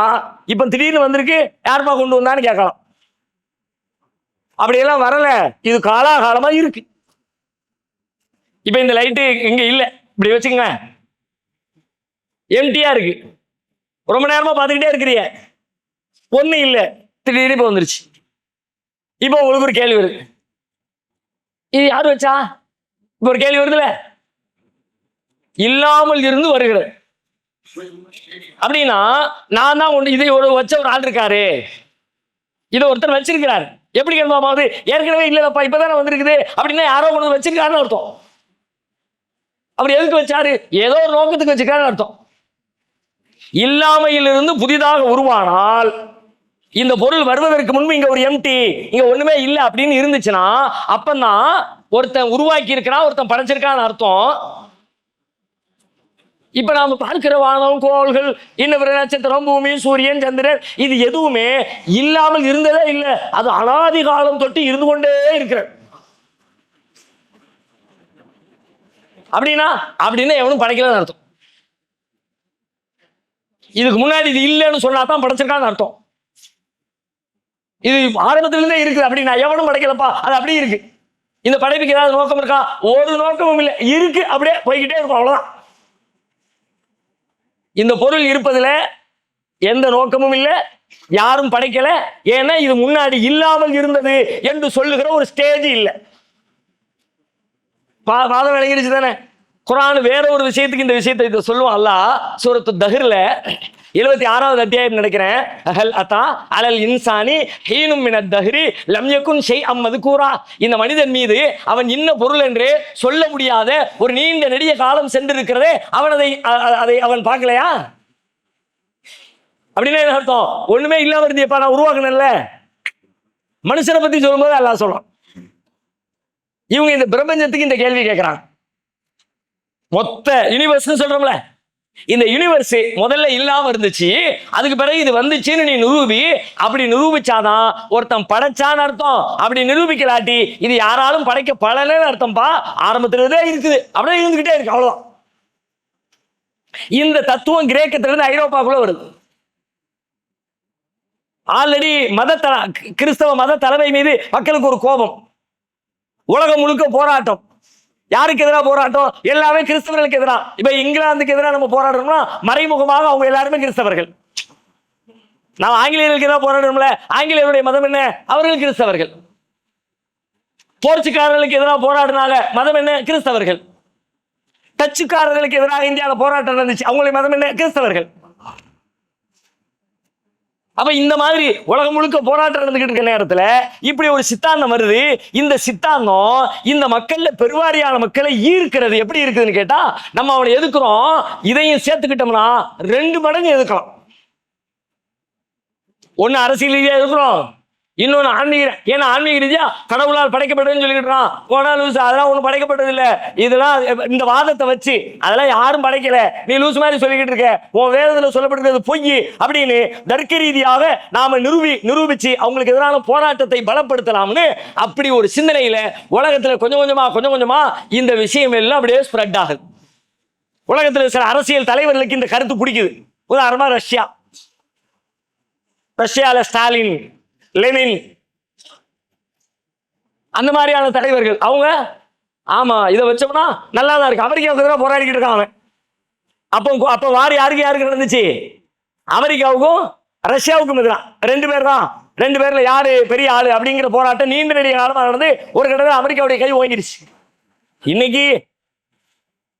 S2: இப்ப திடீர்னு வந்திருக்கு, யாருமா கொண்டு வந்தான்னு கேட்கலாம். அப்படியெல்லாம் வரல, இது காலாகாலமா இருக்கு. இப்ப இந்த லைட்டு இங்க இல்ல, இப்படி வச்சுக்கங்க, எம்டியா இருக்கு, ரொம்ப நேரமா பார்த்துக்கிட்டே இருக்கிறீங்க, ஒண்ணு இல்ல, திடீர்னு இப்ப வந்துருச்சு. இப்ப உங்களுக்கு ஒரு கேள்வி வருது, இது யாரு வச்சா? இப்ப ஒரு கேள்வி வருதுல, இல்லாமல் இருந்து வருகிறது. அப்படின்னா நான் தான் இதை ஒரு வச்ச ஒரு ஆள் இருக்காரு, இதை ஒருத்தர் வச்சிருக்கிறார். எப்படி கேள்வாமாவது ஏற்கனவே இல்லப்பா இப்பதானே வந்திருக்குது அப்படின்னா யாரோ கொண்டு வச்சிருக்காருன்னு அர்த்தம். அவர் எதுக்கு வச்சாரு? ஏதோ ஒரு நோக்கத்துக்கு வச்சிருக்காருன்னு அர்த்தம். இல்லாமையிலிருந்து புதிதாக உருவானால், இந்த பொருள் வருவதற்கு முன்பு இங்க ஒரு எம்டி, இங்க ஒண்ணுமே இல்லை அப்படின்னு இருந்துச்சுன்னா அப்பதான் ஒருத்தன் உருவாக்கி இருக்கிறான், ஒருத்தன் படைச்சிருக்கான்னு அர்த்தம். இப்ப நாம பார்க்கிற வானம், கோள்கள், இன்னும் நட்சத்திரம், பூமி, சூரியன், சந்திரன், இது எதுவுமே இல்லாமல் இருந்ததே இல்லை. அது அனாதி காலம் தொட்டு இருந்து கொண்டே இருக்கிற. அப்படின்னா எவனும் படைக்கலன்னு அர்த்தம். இதுக்கு முன்னாடி இது இல்லைன்னு சொன்னா தான் படைச்சிருக்கான்னு அர்த்தம். இது ஆரம்பத்திலிருந்தே இருக்குது அப்படின்னா எவனும் படைக்கலப்பா, அது அப்படியே இருக்கு. இந்த படைப்புக்கு ஏதாவது நோக்கம் இருக்கா? ஒரு நோக்கமும் இல்லை, இருக்கு, அப்படியே போய்கிட்டே இருக்கும், அவ்வளவுதான். இந்த பொருள் இருப்பதுல எந்த நோக்கமும் இல்லை, யாரும் படைக்கல. ஏன்னா இது முன்னாடி இல்லாமல் இருந்தது என்று சொல்லுகிற ஒரு ஸ்டேஜ் இல்லை. வாதம் விளங்கிருச்சு தானே? குர்ஆன் வேற ஒரு விஷயத்துக்கு இந்த விஷயத்தை இதை சொல்லுவான் அல்லாஹ். சூரத்து தஹ்ர்ல 76வது அத்தியாயம் நினைக்கிறேன். ஹல் அத்தா அலல் இன்சானி ஹீனும் மினத் தஹ்ரி லம் யகுன் ஷைஅம் மذ்கூரா. இந்த மனிதன் மீது அவன் இன்ன பொருள் என்று சொல்ல முடியாத ஒரு நீண்ட நெடிய காலம் சென்றிருக்கிறதே, அவன் அதை அவன் பார்க்கலையா? அப்படின்னா என்ன அர்த்தம்? ஒண்ணுமே இல்லாம இருந்தியப்பா, நான் உருவாக்குனேன்ல. மனுஷனை பத்தி சொல்லும்போது அல்லாஹ் சொல்றான். இவங்க இந்த பிரபஞ்சத்துக்கு இந்த கேள்வி கேட்கிறாங்க. மொத்த யூனிவர்ஸ் சொல்றோம்ல, இந்த யூனிவர்ஸ் முதல்ல இல்லாம இருந்துச்சு, அதுக்கு பிறகு இது வந்துச்சுன்னு நீ நிரூபி. அப்படி நிரூபிச்சாதான் ஒருத்தன் படைச்சான்னு அர்த்தம். அப்படி நிரூபிக்கலாட்டி இது யாராலும் படைக்கப்படலன்னு அர்த்தம்பா. ஆரம்பத்திலே இருக்குது, அப்படியே இருந்துகிட்டே இருக்கு, அவ்வளவுதான். இந்த தத்துவம் கிரேக்கத்திலிருந்து ஐரோப்பாக்குள்ள வருது. ஆல்ரெடி கிறிஸ்தவ மத தலைமை மீது மக்களுக்கு ஒரு கோபம். உலகம் முழுக்க போராட்டம். யாருக்கு எதிராக போராட்டம்? எல்லாமே கிறிஸ்தவர்களுக்கு எதிராக. இப்ப இங்கிலாந்துக்கு எதிராக நம்ம போராடுறோம்னா மறைமுகமாக அவங்க எல்லாருமே கிறிஸ்தவர்கள். நாம் ஆங்கிலேயர்களுக்கு எதிராக போராடுறோம்ல, ஆங்கிலேயருடைய மதம் என்ன? அவர்கள் கிறிஸ்தவர்கள். போர்ச்சுக்காரர்களுக்கு எதிராக போராடினாங்க, மதம் என்ன? கிறிஸ்தவர்கள். டச்சுக்காரர்களுக்கு எதிராக இந்தியாவில் போராட்டம் நடந்துச்சு, அவங்களுடைய மதம் என்ன? கிறிஸ்தவர்கள். அப்ப இந்த மாதிரி உலகம் முழுக்க போராட்டம் நடந்துகிட்டு இருக்க நேரத்துல இப்படி ஒரு சித்தாந்தம் வருது. இந்த சித்தாந்தம் இந்த மக்கள்ல பெருவாரியான மக்களை ஈர்க்கிறது. எப்படி இருக்குதுன்னு கேட்டா, நம்ம அவனை எதுக்குறோம், இதையும் சேர்த்துக்கிட்டோம்னா 2 மடங்கு எதுக்கலாம். ஒன்னு அரசியல் ரீதியா எதுக்குறோம், இன்னொன்னு ஆன்மீக. ஏன்னா ஆன்மீக ரீதியா கடவுளால் படைக்கப்பட்டதுன்னு சொல்லிக்கிட்டான். போனா லூஸ், அதெல்லாம் ஒன்றும் படைக்கப்பட்டது இல்லை. இதெல்லாம் இந்த வாதத்தை வச்சு அதெல்லாம் யாரும் படைக்கல, நீ லூஸ் மாதிரி சொல்லிக்கிட்டு இருக்க, உன் வேதத்தில் சொல்லப்படுகிறது பொய் அப்படின்னு தர்க்க ரீதியாக நாம நிரூபிச்சு அவங்களுக்கு எதிரான போராட்டத்தை பலப்படுத்தலாம்னு அப்படி ஒரு சிந்தனையில உலகத்துல கொஞ்சம் கொஞ்சமா இந்த விஷயம் எல்லாம் அப்படியே ஸ்ப்ரெட் ஆகுது. உலகத்துல சில அரசியல் தலைவர்களுக்கு இந்த கருத்து பிடிக்குது. உதாரணமா ரஷ்யால ஸ்டாலின், லெனின், அந்த மாதிரியான தலைவர்கள். அவங்க ஆமா இதை வச்சோம்னா நல்லா தான் இருக்கு. அமெரிக்காவுக்கு எதிராக போராடிக்கிட்டு இருக்காங்க. அப்போ வார் யாருக்கு நடந்துச்சு? அமெரிக்காவுக்கும் ரஷ்யாவுக்கும் எதிராக 2 பேர் தான். 2 பேர்ல யாரு பெரிய ஆளு அப்படிங்கிற போராட்டம் நீண்ட நெடிய காலமாக நடந்து ஒரு கட்டத்தில் அமெரிக்காவுடைய கை ஓங்கிடுச்சு.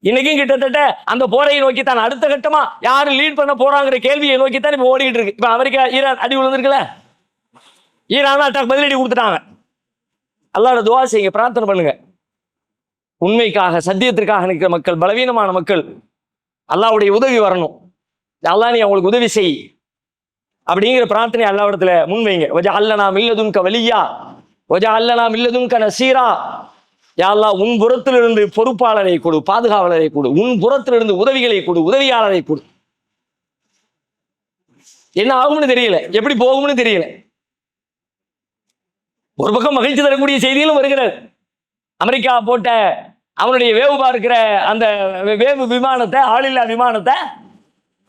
S2: இன்னைக்கும் கிட்டத்தட்ட அந்த போரை நோக்கி தான் அடுத்த கட்டமா யாரு லீட் பண்ண போறாங்கிற கேள்வியை நோக்கி தான் இப்ப ஓடிக்கிட்டு இருக்கு. இப்ப அமெரிக்கா ஈரான் அடி விழுந்திருக்குல்ல, ஈரான் அட்டாக் பதிலடி கொடுத்துட்டாங்க. அல்லாஹ்வோட துஆ செய்யுங்க, பிரார்த்தனை பண்ணுங்க. உண்மைக்காக சத்தியத்திற்காக நிற்கிற மக்கள், பலவீனமான மக்கள், அல்லாஹ்வுடைய உதவி வரணும். அல்லாஹ் நீ அவங்களுக்கு உதவி செய் அப்படிங்கிற பிரார்த்தனை அல்லாஹ்விடத்துல முன்வைங்க. வஜஅல்னா மில்லதுன்க வலியா வஜஅல்னா மில்லதுன்க நசீரா. யா அல்லாஹ் உன் புறத்திலிருந்து பொறுப்பாளரை கொடு, பாதுகாவலரை கொடு, உன் புறத்திலிருந்து உதவிகளை கொடு, உதவியாளரை கொடு. என்ன ஆகும்னு தெரியல, எப்படி போகும்னு தெரியல. ஒரு பக்கம் மகிழ்ச்சி தரக்கூடிய செய்திகளும் வருகிறது. அமெரிக்கா போட்ட அவனுடைய வேவு பார்க்கிற அந்த வேவு விமானத்தை, ஆளில்லா விமானத்தை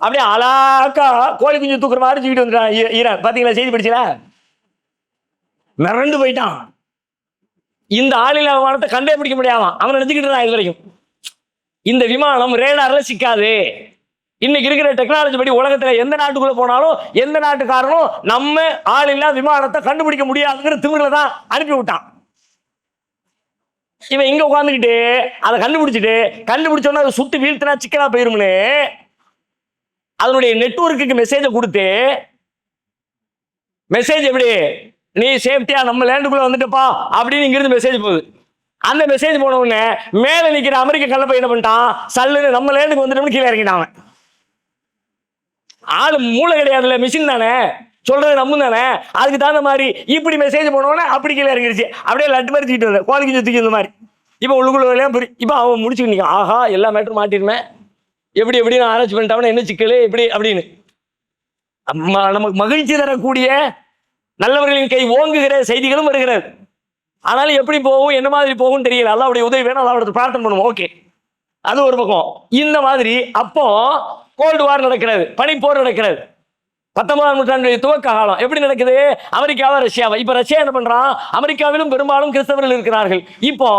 S2: அப்படியே அழகா கோழி குஞ்சு தூக்குற மாதிரி தூக்கிட்டு வந்துட்டான் ஈரான். பாத்தீங்களா செய்தி படிச்சீங்களா? மிரண்டு போயிட்டான். இந்த ஆளில்லா விமானத்தை கண்டே பிடிக்க முடியாம அவன் நினைச்சுக்கிட்டு இருந்தான் இது வரைக்கும். இந்த விமானம் ரேடார்ல சிக்காது. இன்னைக்கு இருக்கிற டெக்னாலஜி படி உலகத்துல எந்த நாட்டுக்குள்ள போனாலும் எந்த நாட்டுக்காரனும் நம்ம ஆளில்லா விமானத்தை கண்டுபிடிக்க முடியாதுங்கிற திமிரில தான் அனுப்பி விட்டான். இவன் இங்க உட்காந்துக்கிட்டு அதை கண்டுபிடிச்சோன்னா அதை சுட்டு வீழ்த்தினா சிக்கனா போயிரும்னு அதனுடைய நெட்வொர்க்குக்கு மெசேஜை கொடுத்து, மெசேஜ் எப்படி நீ சேஃப்டியா நம்ம லேண்டுக்குள்ள வந்துட்டுப்பா அப்படின்னு இங்கிருந்து மெசேஜ் போகுது. அந்த மெசேஜ் போன உடனே மேல நிக்கிற அமெரிக்க கல்லப்பை என்ன பண்ணிட்டான், சல்லுன்னு நம்ம லேண்டுக்கு வந்துட்டோம்னு கீழே இறங்கிட்டான். ஆளு மூளை கிடையாதுல்ல, மிஷின் தானே, சொல்றது நம்ம தானே. அதுக்கு தகுந்த மாதிரி இப்படி மெசேஜ் போனோடனே அப்படி கீழே இறங்கிடுச்சு. அப்படியே லட்டு மாதிரி தூக்கிட்டு வந்த கோழி குஞ்சு தூக்கி இந்த மாதிரி. இப்போ உள்ளுக்குள்ள இப்போ அவன் முடிச்சுக்கிட்டு நிற்கான். ஆஹா எல்லா மேட்டரும் மாட்டிருமே, எப்படி நான் ஆராய்ச்சி பண்ணிட்டான், என்ன சிக்கல் எப்படி அப்படின்னு. நமக்கு மகிழ்ச்சி தரக்கூடிய நல்லவர்களின் கை ஓங்குகிற செய்திகளும் வருகிறது. ஆனாலும் எப்படி போகும், என்ன மாதிரி போகும் தெரியல. அல்லாஹ்வுடைய உதவி வேணும், அல்லாஹ்விடத்துல பிரார்த்தனை பண்ணுவோம். ஓகே, அது ஒரு பக்கம். இந்த மாதிரி அப்போ கோல்டு வார் நடக்கிறது, பனிப்போர் நடக்கிறது. 19ஆம் நூற்றாண்டுடைய துவக்க காலம் எப்படி நடக்குது? அமெரிக்காவா ரஷ்யாவா? இப்ப ரஷ்யா என்ன பண்றான்? அமெரிக்காவிலும் பெரும்பாலும் கிறிஸ்தவர்கள் இருக்கிறார்கள். இப்போ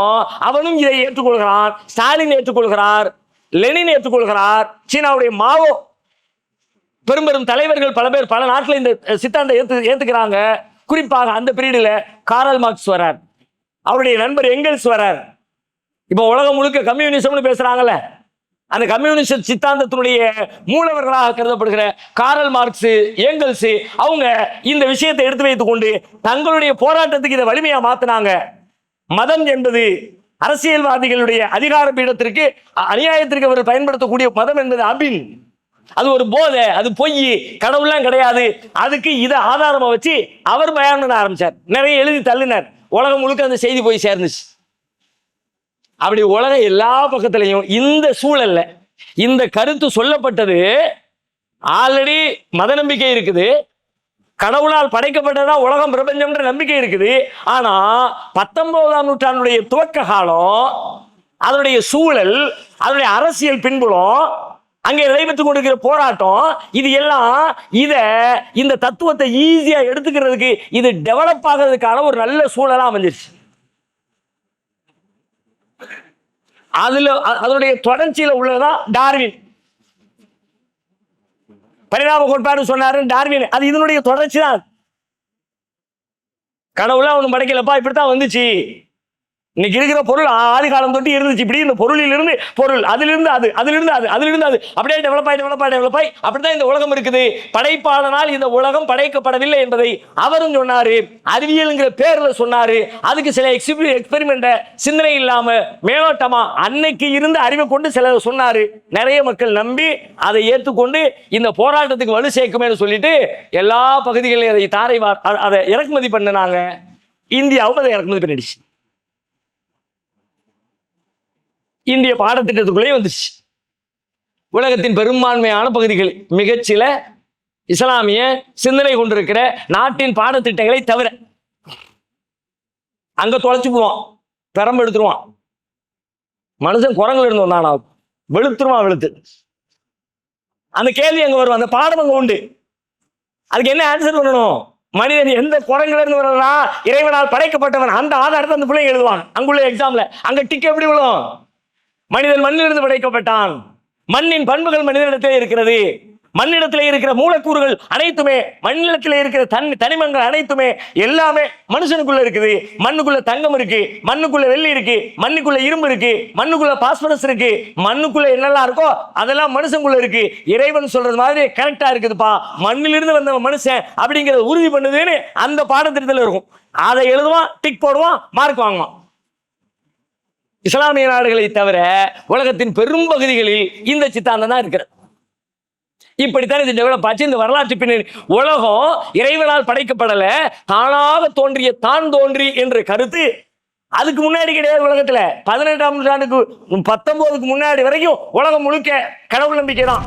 S2: அவனும் இதை ஏற்றுக்கொள்கிறான். ஸ்டாலின் ஏற்றுக்கொள்கிறார், லெனின் ஏற்றுக்கொள்கிறார், சீனாவுடைய மாவோ, பெரும் பெரும் தலைவர்கள் பல பேர் பல நாட்டில் இந்த சித்தாந்தை ஏத்துக்கிறாங்க. குறிப்பாக அந்த பீரியட்ல காரல் மார்க்ஸ் வரார், அவருடைய நண்பர் எங்கெல்ஸ் வரார். இப்போ உலகம் முழுக்க கம்யூனிசம்னு பேசுறாங்கல்ல, அந்த கம்யூனிஸ்ட் சித்தாந்தத்தினுடைய மூலவர்களாக கருதப்படுகிற காரல் மார்க்ஸ், ஏங்கல்ஸ், அவங்க இந்த விஷயத்தை எடுத்து வைத்துக் கொண்டு தங்களுடைய போராட்டத்துக்கு இதை வலிமையா மாத்தினாங்க. மதம் என்பது அரசியல்வாதிகளுடைய அதிகார பீடத்திற்கு, அநியாயத்திற்கு அவர்கள் பயன்படுத்தக்கூடிய மதம் என்பது அபின், அது ஒரு போதை, அது பொய், கடவுள்லாம் கிடையாது. அதுக்கு இதை ஆதாரமா வச்சு அவர் பயான் பண்ண ஆரம்பிச்சார். நிறைய எழுதி தள்ளினார். உலகம் முழுக்க அந்த செய்தி போய் சேர்ந்துச்சு. அப்படி உலக எல்லா பக்கத்திலையும் இந்த சூழல்ல இந்த கருத்து சொல்லப்பட்டது. ஆல்ரெடி மத நம்பிக்கை இருக்குது, கடவுளால் படைக்கப்பட்டதா உலகம் பிரபஞ்சம்ன்ற நம்பிக்கை இருக்குது. ஆனா 19ஆம் நூற்றாண்டுடைய துவக்க காலம், அதனுடைய சூழல், அதனுடைய அரசியல் பின்புலம், அங்கே நடைபெற்றுக் கொண்டிருக்கிற போராட்டம், இது எல்லாம் இந்த தத்துவத்தை ஈஸியா எடுத்துக்கிறதுக்கு, இது டெவலப் ஆகிறதுக்கான ஒரு நல்ல சூழலா அமைஞ்சிருச்சு. அதனுடைய தொடர்ச்சியில உள்ளதுதான் டார்வின். பரிணாம கோட்பாடு சொன்னாரு டார்வின், அது இதனுடைய தொடர்ச்சி தான். கடவுளா ஒண்ணு படைக்கலப்பா, இப்படித்தான் வந்துச்சு. இன்னைக்கு இருக்கிற பொருள் ஆதி காலம் தொட்டு இருந்துச்சு. இப்படி இந்த பொருளிலிருந்து பொருள், அதிலிருந்து அது, அதிலிருந்து அது, அதிலிருந்து அது, அப்படியே டெவலப் ஆகி அப்படிதான் இந்த உலகம் இருக்குது. படைப்பாளனால் இந்த உலகம் படைக்கப்படவில்லை என்பதை அவரும் சொன்னாரு. அறிவியல்ங்கிற பேர்ல சொன்னாரு. அதுக்கு சில எக்ஸ்பெரிமெண்ட சிந்தனை இல்லாம மேலோட்டமா அன்னைக்கு இருந்த அறிவை கொண்டு சில சொன்னாரு. நிறைய மக்கள் நம்பி அதை ஏற்றுக்கொண்டு இந்த போராட்டத்துக்கு வலு சேர்க்குமே சொல்லிட்டு எல்லா பகுதிகளிலும் அதை அதை இறக்குமதி பண்ணினாங்க. இந்தியாவும் அதை இறக்குமதி பண்ணிடுச்சு. இந்திய பாடத்திட்டத்துக்குள்ளே வந்துச்சு. உலகத்தின் பெரும்பான்மையான பகுதிகள், மிகச்சில இஸ்லாமிய சிந்தனை கொண்டிருக்கிற நாட்டின் பாடத்திட்டங்களை தவிர அங்க தொலைச்சு போவான், பெரம்பு எடுத்துருவான். மனுஷன் குரங்குல இருந்து வந்தானா வெளுத்துருவான், வெளுத்து. அந்த கேள்வி அங்க வரும், அந்த பாடம் அங்க உண்டு. அதுக்கு என்ன ஆன்சர் பண்ணணும்? மனிதன் எந்த குரங்குல இருந்து வரலாம், இறைவனால் படைக்கப்பட்டவன், அந்த ஆதாரத்தை அந்த பிள்ளைங்க எழுதுவாங்க. அங்குள்ள எக்ஸாம்ல அங்க டிக் எப்படி விழும்? மனிதன் மண்ணிலிருந்து படைக்கப்பட்டான், மண்ணின் பண்புகள் மனிதனிடத்திலே இருக்கிறது, மண்ணிடத்திலே இருக்கிற மூலக்கூறுகள் அனைத்துமே, மண்ணிடத்திலே இருக்கிற தனிமங்கள் அனைத்துமே எல்லாமே மனுஷனுக்குள்ள இருக்குது. மண்ணுக்குள்ள தங்கம் இருக்கு, மண்ணுக்குள்ள வெள்ளி இருக்கு, மண்ணுக்குள்ள இரும்பு இருக்கு, மண்ணுக்குள்ள பாஸ்பரஸ் இருக்கு, மண்ணுக்குள்ள என்னெல்லாம் இருக்கோ அதெல்லாம் மனுஷனுக்குள்ள இருக்கு. இறைவன் சொல்றது மாதிரி கரெக்டா இருக்குதுப்பா, மண்ணிலிருந்து வந்த மனுஷன் அப்படிங்கறத உறுதி பண்ணுதுன்னு அந்த பாடத்திட்டத்தில் இருக்கும். அதை எழுதுவான், டிக் போடுவான், மார்க் வாங்குவான். இஸ்லாமிய நாடுகளை தவிர உலகத்தின் பெரும் பகுதிகளில் இந்த சித்தாந்தம் தான் இருக்கிறது. இப்படித்தான் இது டெவலப் ஆச்சு. இந்த வரலாற்று பின்னணி, உலகம் இறைவனால் படைக்கப்படல, தானாக தோன்றிய தான் தோன்றி என்ற கருத்து அதுக்கு முன்னாடி கிடையாது. உலகத்துல 18ஆம் நூற்றாண்டுக்கு 19க்கு முன்னாடி வரைக்கும் உலகம் முழுக்க கடவுள் நம்பிக்கை தான்.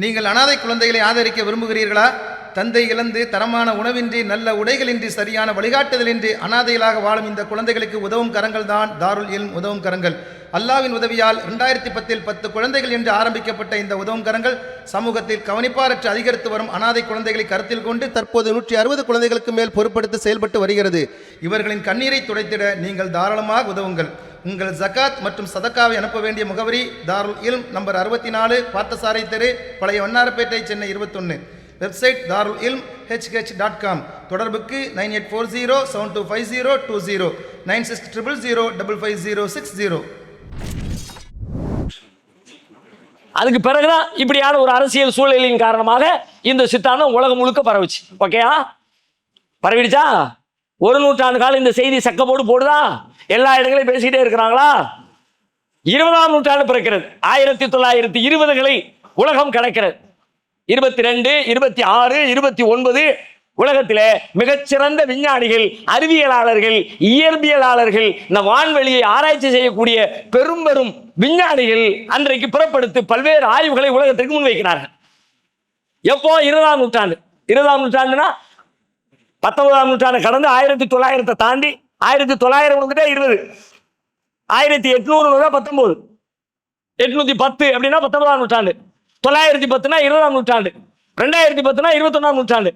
S5: நீங்கள் அனாதை குழந்தைகளை ஆதரிக்க விரும்புகிறீர்களா? தந்தை இழந்து தரமான உணவின்றி, நல்ல உடைகளின்றி, சரியான வழிகாட்டுதலின்றி அனாதைகளாக வாழும் இந்த குழந்தைகளுக்கு உதவும் கரங்கள் தான் தாருல் இல்ம் உதவும் கரங்கள். அல்லாவின் உதவியால் 2010 10 குழந்தைகள் என்று ஆரம்பிக்கப்பட்ட இந்த உதவும் கரங்கள் சமூகத்தில் கவனிப்பாரற்று அதிகரித்து வரும் அனாதை குழந்தைகளை கருத்தில் கொண்டு தற்போது 160 குழந்தைகளுக்கு மேல் பொறுப்படுத்தி செயல்பட்டு வருகிறது. இவர்களின் கண்ணீரை துடைத்திட நீங்கள் தாராளமாக உதவுங்கள். உங்கள் ஜகாத் மற்றும் சதக்காவை அனுப்ப வேண்டிய முகவரி தாருல் இல்ம், நம்பர் 64, பார்த்தசாரை தெரு, பழைய வண்ணாரப்பேட்டை, சென்னை 21. Website darulilmhh.com. தொடர்புக்கு 9840725020 9600055060.
S2: அதுக்கு பிறகுதான் இப்படியான ஒரு அரசியல் சூழலின் காரணமாக இந்த சித்தாந்தம் உலகம் முழுக்க பரவுச்சு. ஓகேயா? பரவிடுச்சா? ஒரு நூற்றாண்டு காலம் இந்த செய்தி சக்கப்போடு போடுதா? எல்லா இடங்களையும் பேசிக்கிட்டே இருக்கிறாங்களா? 20ஆம் நூற்றாண்டு பிறக்கிறது. 1920களை உலகம் கடக்கிறது. 22, 26, 29 உலகத்திலே மிகச்சிறந்த விஞ்ஞானிகள், அறிவியலாளர்கள், இயற்பியலாளர்கள், இந்த வான்வெளியை ஆராய்ச்சி செய்யக்கூடிய பெரும் பெரும் விஞ்ஞானிகள் அன்றைக்கு புறப்படுத்தி பல்வேறு ஆய்வுகளை உலகத்திற்கு முன்வைக்கிறார்கள். எப்போ? 20ஆம் நூற்றாண்டு. 20ஆம் நூற்றாண்டுனா 19ஆம் நூற்றாண்டு கடந்து 1900 தாண்டி 1900 வந்துட்டா 20, 1800 19, 810 அப்படின்னா 19ஆம் நூற்றாண்டு. 910னா 20ஆம் நூற்றாண்டு, 2010னா 21ஆம் நூற்றாண்டு.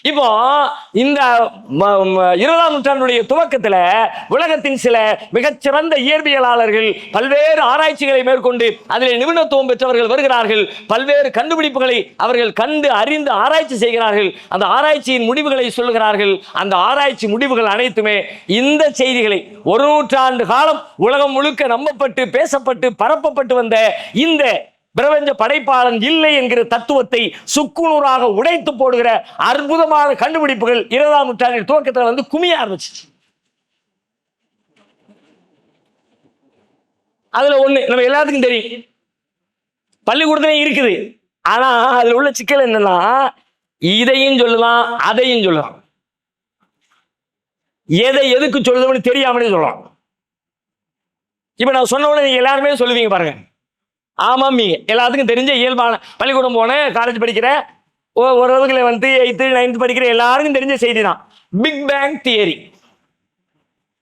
S2: இப்போ இந்த 20ஆம் நூற்றாண்டுடைய துவக்கத்தில் உலகத்தின் சில மிகச்சிறந்த இயற்பியலாளர்கள் பல்வேறு ஆராய்ச்சிகளை மேற்கொண்டு அதில் நிபுணத்துவம் பெற்றவர்கள் வருகிறார்கள். பல்வேறு கண்டுபிடிப்புகளை அவர்கள் கண்டு அறிந்து ஆராய்ச்சி செய்கிறார்கள். அந்த ஆராய்ச்சியின் முடிவுகளை சொல்லுகிறார்கள். அந்த ஆராய்ச்சி முடிவுகள் அனைத்துமே இந்த செய்திகளை ஒரு நூற்றாண்டு காலம் உலகம் முழுக்க நம்பப்பட்டு பேசப்பட்டு பரப்பப்பட்டு வந்த இந்த பிரபஞ்ச படைப்பாளன் இல்லை என்கிற தத்துவத்தை சுக்குநூறாக உடைத்து போடுகிற அற்புதமான கண்டுபிடிப்புகள் 20ஆம் நூற்றாண்டின் துவக்கத்தில் வந்து குமிய ஆரம்பிச்சு. அதுல ஒண்ணு நம்ம எல்லாத்துக்கும் தெரியும், பள்ளிக்கூடத்திலே இருக்குது. ஆனா அதுல உள்ள சிக்கல் என்னன்னா, இதையும் சொல்லலாம் அதையும் சொல்லலாம், எதை எதுக்கு சொல்லுதுன்னு தெரியாமலே சொல்லலாம். இப்ப நான் சொன்ன உடனே நீங்க எல்லாருமே சொல்லுவீங்க பாருங்க, ஆமாம் எல்லாத்துக்கும் தெரிஞ்ச இயல்பான பள்ளிக்கூடம் போனேன், காலேஜ் படிக்கிறேன், ஓரளவுக்கு வந்து 8th 9th படிக்கிற எல்லாருக்கும் தெரிஞ்ச செய்தி தான் பிக் பேங் தியரி.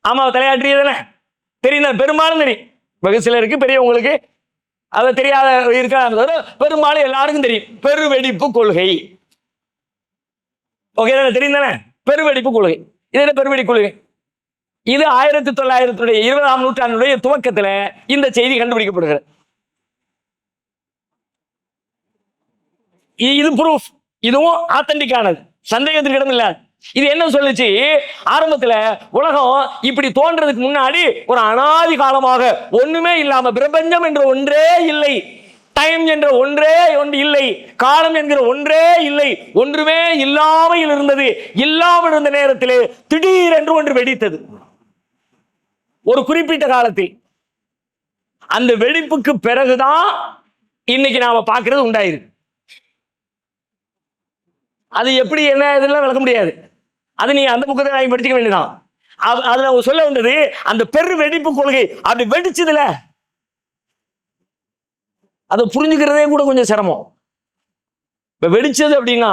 S2: ஆமா, தலையாற்றியதானே தெரியும், பெரும்பாலும் தெரியும். வெகு சிலருக்கு பெரியவங்களுக்கு அதை தெரியாத இருக்க, பெரும்பாலும் எல்லாருக்கும் தெரியும் பெருவெடிப்பு கொள்கை. ஓகே தானே, தெரியும் தானே பெருவெடிப்பு கொள்கை. இது என்ன பெருவெடிப்பு கொள்கை? இது 1920ஆம் நூற்றாண்டுடைய துவக்கத்தில் இந்த செய்தி கண்டுபிடிக்கப்படுகிறது. இது ப்ரூஃப், இதுவும் ஆத்தன்டிக் ஆனது, சந்தேகத்துக்கு இடம் இல்லை. இது என்ன சொல்லுச்சு, ஆரம்பத்தில் உலகம் இப்படி தோன்றதுக்கு முன்னாடி ஒரு அனாதி காலமாக ஒண்ணுமே இல்லாம பிரபஞ்சம் என்ற ஒன்றே இல்லை, டைம் என்ற ஒன்றே ஒன்று இல்லை, காலம் என்கிற ஒன்றே இல்லை, ஒன்றுமே இல்லாமல் இருந்தது. இல்லாமல் இருந்த நேரத்தில் திடீரென்று ஒன்று வெடித்தது ஒரு குறிப்பிட்ட காலத்தில். அந்த வெடிப்புக்கு பிறகுதான் இன்னைக்கு நாம பார்க்கிறது உண்டாயிருக்கு. அது எப்படி என்ன இதெல்லாம் விளக்க முடியாது, அது நீ அந்த புக்கத்தை வாங்கி படிச்சுக்க வேண்டியதான். அதுல அவங்க சொல்ல வந்தது அந்த பெரு வெடிப்பு கொள்கை. அப்படி வெடிச்சதுல அதை புரிஞ்சுக்கிறதே கூட கொஞ்சம் சிரமம். இப்ப வெடிச்சது அப்படின்னா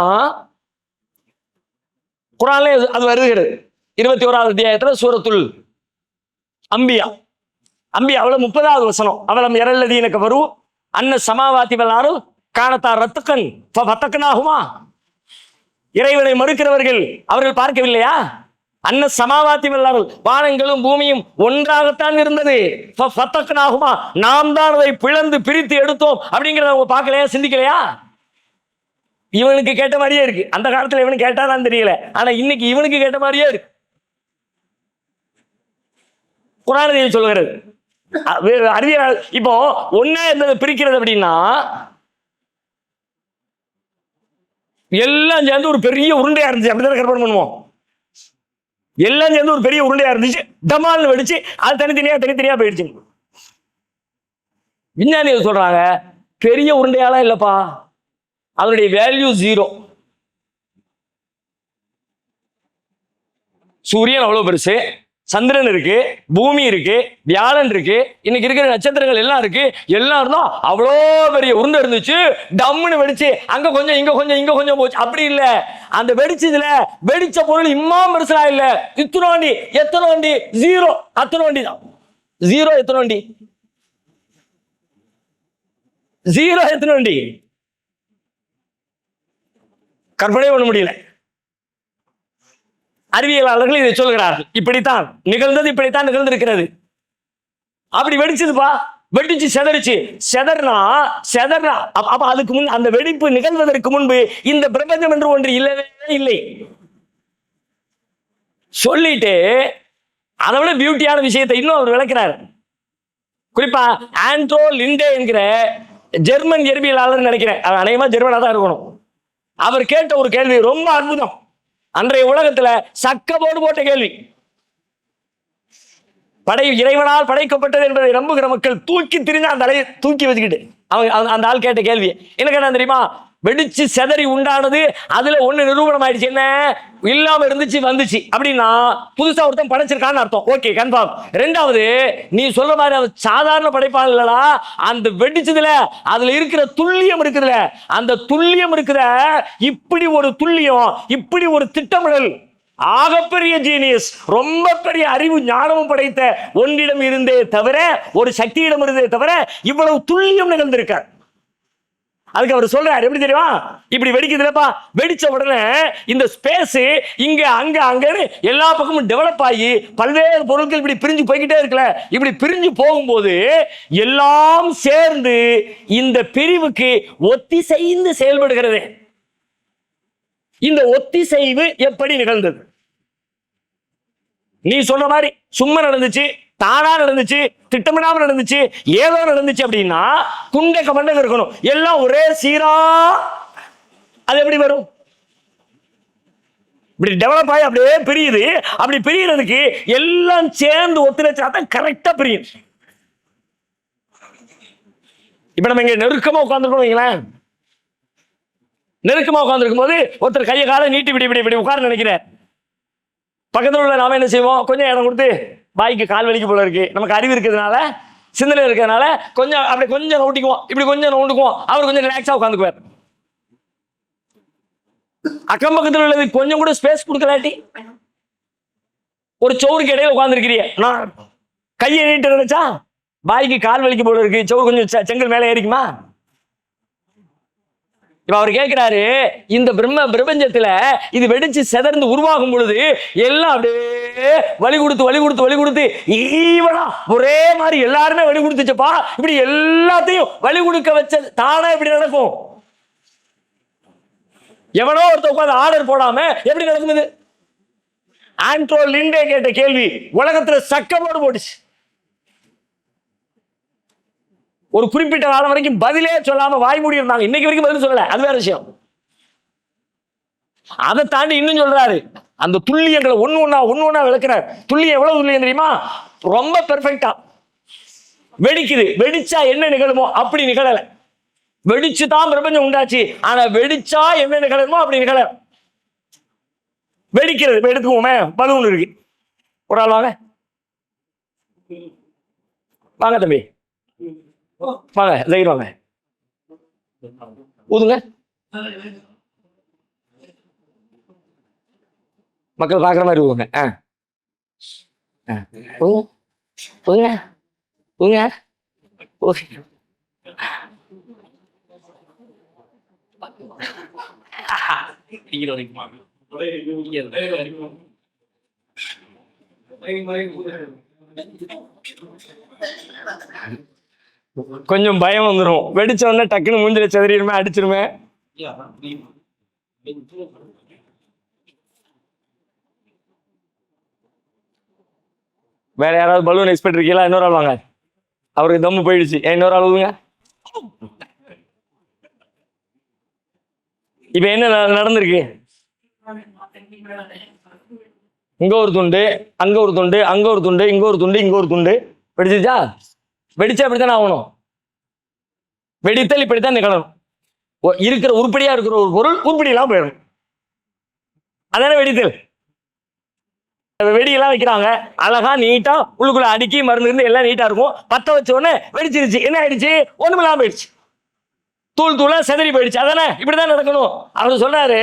S2: குர்ஆன்ல அது வருகிறது. 21வது அத்தியாயத்துல சூரத்துல் அம்பியா, அம்பியாவுல 30வது வசனம், அவலம் யரல்லதீன கஃபரு அன்ன சமாவாதி வல் அர்து கானதா ரத்கன் ஃபஃபதக்னாஹுமா. இறைவனை மறுக்கிறவர்கள் அவர்கள் பார்க்கவில்லையா? அன்ன சமாவாதி வல் அர்து, வானங்களும் பூமியும் ஒன்றாகத்தான் இருந்தது. ஃபஃபதக்னாஹுமா, நாம் தான் அதை பிளந்து பிரித்து எடுத்தோம் அப்படிங்கிறத அவங்க பார்க்கலையா, சிந்திக்கலையா? இவனுக்கு கேட்ட மாதிரியே இருக்கு. அந்த காலத்துல இவனுக்கு கேட்டாதான் தெரியல, ஆனா இன்னைக்கு இவனுக்கு கேட்ட மாதிரியே இருக்கு. குர்ஆன் சொல்லுகிறது. அறிவியல் இப்போ ஒன்னா இருந்ததை பிரிக்கிறது அப்படின்னா, எல்லாம் சேர்ந்து ஒரு பெரிய உருண்டையா இருந்துச்சு, அப்படிதான் கற்பனை பண்ணுவோம். எல்லாம் சேர்ந்து ஒரு பெரிய உருண்டையா இருந்துச்சு, டமால்னு வெடிச்சு அது தனித்தனியா போயிடுச்சு. விஞ்ஞானிகள் சொல்றாங்க பெரிய உருண்டையாலாம் இல்லப்பா, அதனுடைய வேல்யூ 0. சூரியன் அவ்வளவு பெருசு, சந்திரன் இருக்கு, பூமி இருக்கு, வியாழன் இருக்கு, இன்னைக்கு இருக்கிற நட்சத்திரங்கள் எல்லாம் இருக்கு, எல்லாம் இருந்தோம் அவ்வளோ பெரிய உருண்டை இருந்துச்சு, டம்முன்னு வெடிச்சு அங்க கொஞ்சம் இங்க கொஞ்சம் இங்க கொஞ்சம் போச்சு. அப்படி இல்ல, அந்த வெடிச்சதுல வெடிச்ச பொருள் இம்மாம் பெருசா இல்ல, இத்தனோண்டி. எத்தனை வண்டி? 0. அத்தனை வண்டி தான் 0. எத்தனை வண்டி? 0. எத்தனை வண்டி? கற்பனை பண்ண முடியல. அறிவியலாளர்கள் இதை சொல்கிறார்கள், இப்படித்தான் நிகழ்ந்தது, இப்படித்தான் நிகழ்ந்திருக்கிறது. அப்படி வெடிச்சதுப்பா, வெடிச்சு செதறினா அப்ப அதுக்கு முன், அந்த வெடிப்பு நிகழ்வதற்கு முன்பு இந்த பிரபஞ்சம் என்று ஒன்று இல்லவே இல்லை சொல்லிட்டு அதை விட பியூட்டியான விஷயத்தை இன்னும் அவர் விளக்கிறார். குறிப்பா ஆண்ட்ரோ லிண்டே என்கிற ஜெர்மன் இயற்பியலாளர் நினைக்கிறேன், அநேகமா ஜெர்மனா தான் இருக்கணும். அவர் கேட்ட ஒரு கேள்வி ரொம்ப அற்புதம். அன்றைய உலகத்துல சக்கப்போடு போட்ட கேள்வி. இறைவனால் படைக்கப்பட்டது என்பதை நம்புகிற மக்கள் தூக்கி திரிஞ்ச அந்த அலையை தூக்கி வச்சுக்கிட்டு அந்த ஆள் கேட்ட கேள்வி என்ன கேட்டா தெரியுமா? வெடிச்சு செதறி உண்டானது, அதுல ஒண்ணு நிரூபணம் ஆயிடுச்சு, என்ன இல்லாம இருந்துச்சு வந்துச்சு அப்படின்னா புதுசா ஒருத்தன் படைச்சிருக்கான்னு அர்த்தம். Okay, confirm. ரெண்டாவது, நீ சொல்ற மாதிரி அது சாதாரண படைப்பான் இல்லடா, அந்த வெடிச்சதுல அதுல இருக்கிற துல்லியம் இருக்குதுல, அந்த துல்லியம் இருக்குற, இப்படி ஒரு துல்லியம், இப்படி ஒரு திட்டமிடல், ஆகப்பெரிய ஜீனியஸ், ரொம்ப பெரிய அறிவு ஞானமும் படைத்த ஒன்றிடம் இருந்தே தவிர, ஒரு சக்தியிடம் இருந்தே தவிர இவ்வளவு துல்லியம் நிகழ்ந்திருக்க. அதுக்கு அவர் சொல்றாரு எப்படி தெரியுமா, இப்படி வெடிக்குதுலப்பா, வெடிச்ச உடனே இந்த ஸ்பேஸ் இங்க அங்க அங்க எல்லா பக்கமும் டெவலப் ஆகி பல்வேறு பொருட்கள் இப்படி பிரிஞ்சு போய்கிட்டே இருக்குல்ல, இப்படி பிரிஞ்சு போகும்போது எல்லாம் சேர்ந்து இந்த பிரிவுக்கு ஒத்திசைந்து செயல்படுகிறது. இந்த ஒத்திசைவு எப்படி நிகழ்ந்தது? நீ சொன்ன மாதிரி சும்மா நடந்துச்சு, தானா நடந்துச்சு, திட்டமிடாம நடந்துச்சு, ஏதோ நடந்துச்சு அப்படின்னா குண்டை கமண்டை இருக்கணும், எல்லாம் ஒரே சீரா அது எப்படி வரும்? இப்படி டெவலப் ஆகி அப்படியே பிரியுது. அப்படி பிரியறதுக்கு எல்லாம் சேர்ந்து ஒத்துழைச்சாதான் கரெக்டா பிரியும். இப்ப நம்ம இங்க நெருக்கமா உட்கார்ந்துருக்கோம் வைங்களேன், நெருக்கமா உட்கார்ந்துருக்கும் போது ஒருத்தர் கையை காலை நீட்டி இப்படி இப்படி இப்படி உட்கார நினைக்கிறேன், பக்கத்தில் உள்ள நாம என்ன செய்வோம், கொஞ்சம் இடம் கொடுத்து பாய்க்கு கால் வலிக்கு போல இருக்கு, நமக்கு அறிவு இருக்கிறதுனால சிந்தனை இருக்கிறதுனால கொஞ்சம் அப்படி கொஞ்சம் நோட்டிக்குவோம், இப்படி கொஞ்சம் நோண்டுக்குவோம், அவர் கொஞ்சம் ரிலாக்ஸா உட்காந்துக்குவார். அக்கம் பக்கத்தில் உள்ளது கொஞ்சம் கூட ஸ்பேஸ் கொடுக்கலாட்டி ஒரு சோறுக்கு இடையில உட்கார்ந்துருக்கிறீங்க, நான் கையை நீட்டு நினைச்சா பாய்க்கு கால் வலிக்கு போல இருக்கு, சோறு கொஞ்சம் செங்கல் மேலே ஏறிக்குமா? இப்ப அவர் கேட்கிறாரு, இந்த பிரபஞ்சத்துல இது வெடிச்சு செதர்ந்து உருவாகும் பொழுது எல்லாம் அப்படியே வழி கொடுத்து ஈவனா ஒரே மாதிரி எல்லாருமே வழி கொடுத்துச்சப்பா, இப்படி எல்லாத்தையும் வழி கொடுக்க வச்ச தானே இப்படி நடக்கும். எவனோ ஒருத்த உட்காந்து ஆர்டர் போடாம எப்படி நடக்கும் இது? ஆண்ட்ரோ லிண்டே கேட்ட கேள்வி உலகத்துல சக்கமோடு போட்டுச்சு. ஒரு குறிப்பிட்ட காலம் வரைக்கும் பதிலே சொல்லாம வாய் மூடி இருந்தாங்க, இன்னைக்கு வரைக்கும் பதில் சொல்லல, அது வேற விஷயம். அதை தாண்டி இன்னும் சொல்றாரு, அந்த துல்லியங்களை ஒண்ணு ஒண்ணா விளக்குறாரு. துல்லியம் எவ்வளவு துல்லியம் தெரியுமா? ரொம்ப பெர்ஃபெக்டா வெடிக்குது, வெடிச்சா என்ன நிகழுமோ அப்படி நிகழல. வெடிச்சுதான் பிரபஞ்சம் உண்டாச்சு, ஆனா வெடிச்சா என்ன நிகழணுமோ அப்படி நிகழ. வெடிக்கிறது எடுத்துக்குவோமே, பலூன் இருக்கு, ஒரு ஆள் வாங்க வாங்க தம்பி வாங்க, தைரியம் வாங்க, ஊதுங்க, மக்கள் பாக்குற மாதிரி ஊதுங்க. ஊதுங்க ஊதுங்க கொஞ்சம் பயம் வந்துடும், வெடிச்ச உடனே டக்குன்னு மூஞ்சில செதறிடுமே, அடிச்சிருமே. வேற யாராவது பலூன் எக்ஸ்பெக்ட் இருக்கீங்களா? இன்னொரு ஆள் வாங்க, அவருக்கு தம்மு போயிடுச்சு, இன்னொரு ஆள் ஊதுங்க. இப்ப என்ன நடந்திருக்கு? இங்க ஒரு துண்டு, அங்க ஒரு துண்டு, அங்க ஒரு துண்டு, இங்க ஒரு துண்டு, இங்க ஒரு துண்டு வெடிச்சிச்சா? வெடிச்சா இப்படித்தானே ஆகணும். வெடித்தல் இப்படித்தான் நிகழணும். இருக்கிற உருப்படியா இருக்கிற ஒரு பொருள் உருப்படியெல்லாம் போயிடும், அதானே வெடித்தல். வெடியெல்லாம் வைக்கிறாங்க, அழகா நீட்டா உள்ளுக்குள்ள அடுக்கி மருந்து இருந்து எல்லாம் நீட்டா இருக்கும். பத்த வச்ச உடனே வெடிச்சிருச்சு, என்ன ஆயிடுச்சு? ஒண்ணுமில்லாம போயிடுச்சு, தூள் தூளா செதறி போயிடுச்சு. அதானே இப்படிதான் நடக்கணும். அவர் சொல்றாரு,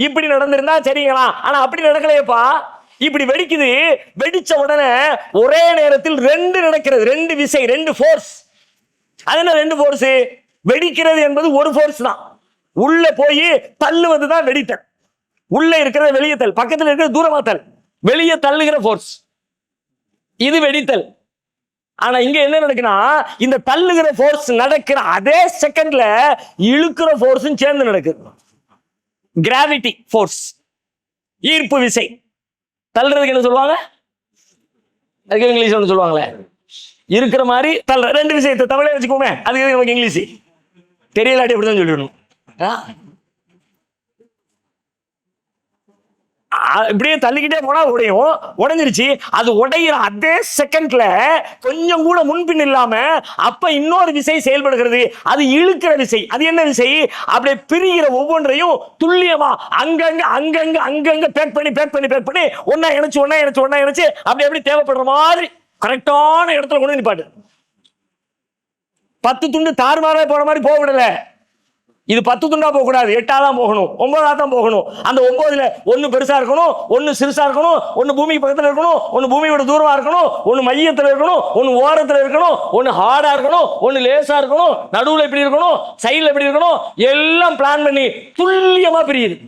S2: இப்படி நடந்திருந்தா சரிங்களா, ஆனா அப்படி நடக்கலையப்பா. இப்படி வெடிக்குது, வெடிச்ச உடனே ஒரே நேரத்தில் ரெண்டு நடக்கிறது, ரெண்டு விசை, ரெண்டு ஃபோர்ஸ். அது என்ன ரெண்டு ஃபோர்ஸ்? வெடிக்கிறது என்பது ஒரு ஃபோர்ஸ் தான், உள்ள போய் தள்ளுவது தான் வெடித்தல். உள்ள இருக்கிற வெளியே தள், பக்கத்தில் இருக்கிற தூரமா தள், வெளியே தள்ளுகிற ஃபோர்ஸ், இது வெடித்தல். ஆனா இங்க என்ன நடக்குன்னா, இந்த தள்ளுகிற ஃபோர்ஸ் நடக்கிற அதே செகண்ட்ல இழுக்கிற ஃபோர்ஸும் சேர்ந்து நடக்குது. கிராவிட்டி ஃபோர்ஸ், ஈர்ப்பு விசை. தள்ளுறதுக்கு என்ன சொல்லுவாங்க? அதுக்கு இங்கிலீஷ் ஒன்று சொல்லுவாங்களே, இருக்கிற மாதிரி தள்ள. ரெண்டு விஷயத்தை தமிழே வச்சுக்கோமே, அதுக்கு நமக்கு இங்கிலீஷ் தெரியலாட்டி அப்படிதான் சொல்லிடணும். இப்படியே தள்ளிக்கிட்டே போனா உடையும், உடைஞ்சிருச்சு. அது உடையிற அதே செகண்ட்ல கொஞ்சம் கூட முன்பின் இல்லாம அப்ப இன்னொரு விசை செயல்படுகிறது, அது இழுக்கிற விசை. அது என்ன விசை? அப்படியே பிரிகிற ஒவ்வொன்றையும் துல்லியமா அங்கங்க அங்கங்க அங்கங்க பேக் பண்ணி ஒன்னா இணைச்சு அப்படி தேவைப்படுற மாதிரி கரெக்டான இடத்துல கொண்டு நிப்பாட்டு. 10 துண்டு தாறுமாறா போற மாதிரி போக விடல, இது 10 துண்டா போகக்கூடாது, 8ஆ தான் போகணும், 9ஆ தான் போகணும். அந்த 9ல ஒன்னு பெருசா இருக்கணும், ஒன்னு சிறுசா இருக்கணும், ஒன்னு பூமிக்கு பக்கத்துல இருக்கணும், ஒன்னு பூமியோட தூரமா இருக்கணும், ஒன்னு மையத்துல இருக்கணும், ஒன்னு ஓரத்துல இருக்கணும், ஒன்னு ஹார்டா இருக்கணும், ஒன்னு லேசா இருக்கணும், நடுவுல எப்படி இருக்கணும், சைடுல எப்படி இருக்கணும், எல்லாம் பிளான் பண்ணி துல்லியமா பிரியுது.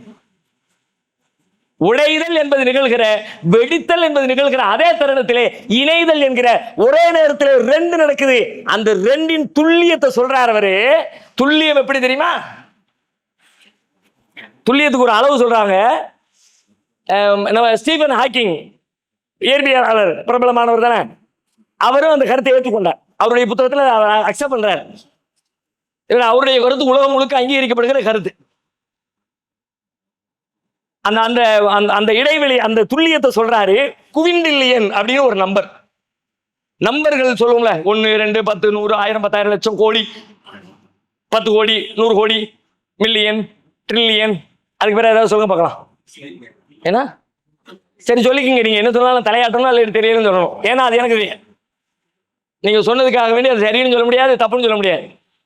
S2: உடைதல் என்பது நிகழ்கிற, வெடித்தல் என்பது நிகழ்கிற அதே தருணத்திலே இணைதல் என்கிற ஒரே நேரத்தில் 2 நடக்குது. அந்த 2இன் துல்லியத்தை சொல்றார் அவரு. துல்லியம் எப்படி தெரியுமா? துல்லியத்துக்கு ஒரு அளவு சொல்றாங்க. நம்ம ஸ்டீஃபன் ஹாக்கிங் இயற்பியலாளர், பிரபலமானவர் தானே, அவரும் அந்த கருத்தை ஏற்றுக்கொண்டார். அவருடைய புத்தகத்தில் அக்செப்ட் பண்றார். அவருடைய கருத்து உலகம் முழுக்க அங்கீகரிக்கப்படுகிற கருத்து. அந்த அந்த அந்த இடைவெளி, அந்த துல்லியத்தை சொல்றாரு. குவிண்டில்லியன் அப்படின்னு ஒரு நம்பர்கள் சொல்லுவோம்ல, 1 2 10 100 1000 10000 லட்சம் கோடி, 10 கோடி 100 கோடி மில்லியன் ட்ரில்லியன். அதுக்கு பேர் ஏதாவது சொல்லுங்க பார்க்கலாம். ஏன்னா சரி சொல்லிக்கிங்க, நீங்க என்ன சொன்னாலும் தலையாட்டணும் அல்ல தெரியலன்னு சொல்லணும். ஏன்னா அது எனக்கு தெரியும். நீங்க சொன்னதுக்காக வேண்டி அது சரின்னு சொல்ல முடியாது, தப்புன்னு சொல்ல முடியாது.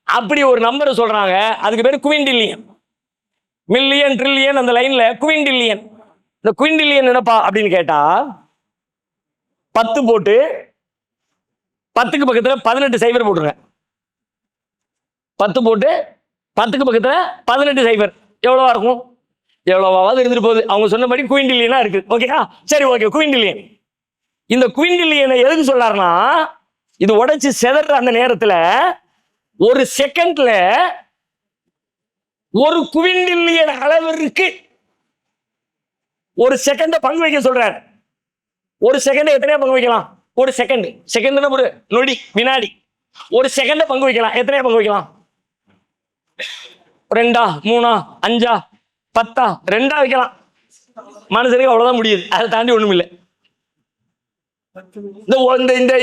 S2: அப்படி ஒரு நம்பரை சொல்றாங்க, அதுக்கு பேர் குவிண்டில்லியன். மில்லியன் ட்ரில்லியன் அந்த லைன்ல குவிண்டில்லியன். இந்த குவிண்டில்லியன் என்னப்பா அப்படின்னு கேட்டா, 10 போட்டு 10க்கு பக்கத்துல 18 சைபர் போட்டுருங்க. 10 போட்டு 10க்கு பக்கத்துல 18 சைபர் எவ்வளவா இருக்கும்? எவ்வளவாவது இருந்துட்டு போகுது. அவங்க சொன்னபடி குவிண்டில்லியனா இருக்கு. ஓகேயா? சரி, ஓகே. குவிண்டில்லியன். இந்த குவிண்டில்லியனை எதுக்கு சொல்றாருன்னா, இது உடைச்சு செதற அந்த நேரத்துல ஒரு செகண்ட்ல 1 குவிண்டில்லியன் அளவிற்கு ஒரு செகண்ட பங்கு வைக்க சொல்றார். ஒரு செகண்ட் எத்தனையா பங்கு வைக்கலாம்? ஒரு செகண்ட் ஒரு நொடி, வினாடி. ஒரு செகண்ட பங்கு வைக்கலாம். எத்தனையா பங்கு வைக்கலாம்? 2 3 5 10 2 வைக்கலாம். மனுஷனுக்கு அவ்வளவுதான் முடியுது, அதை தாண்டி ஒண்ணும் இல்லை.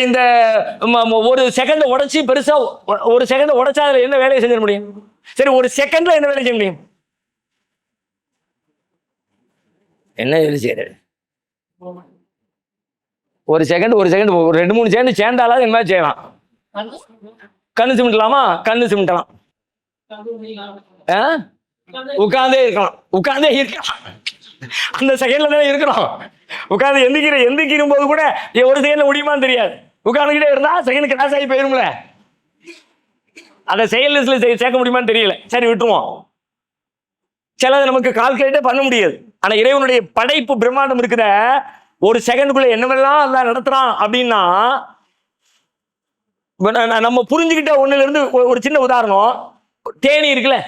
S2: இந்த ஒரு செகண்ட் உடைச்சி பெருசா ஒரு செகண்ட் உடைச்சா அதுல என்ன வேலையை செஞ்சிட முடியும்? சரி, ஒரு செகண்ட்ல என்ன வேலை செய்ய முடியும்? என்ன வேலை செய்யறது? ஒரு செகண்ட் 2 3 செகண்ட் சேர்ந்தாலும் என்ன செய்யலாம்? கண்ணு சிமிட்டலாமா? கண்ணு சிமிட்டலாம். உட்கார்ந்தே இருக்கலாம். அந்த செகண்ட்ல தானே இருக்கிறோம். உட்கார்ந்து எந்திரிக்கும் போது கூட ஒரு செகண்ட்ல முடியுமான்னு தெரியாது. உட்கார்ந்துகிட்டே இருந்தா செகண்ட் கிராஸ் ஆகி போயிரும்ல. அதை செயல் லிஸ்ட்ல சேர்க்க முடியுமான்னு தெரியல. சரி, விட்டுருவோம். சிலது நமக்கு கால்குலேட்டே பண்ண முடியாது. ஆனா இறைவனுடைய படைப்பு பிரம்மாண்டம் இருக்குத, ஒரு செகண்டுக்குள்ள என்னவெல்லாம் அல்லாஹ் நடத்துறான் அப்படின்னா, நம்ம புரிஞ்சுக்கிட்ட ஒண்ணுல இருந்து ஒரு சின்ன உதாரணம். தேனி இருக்குல்ல,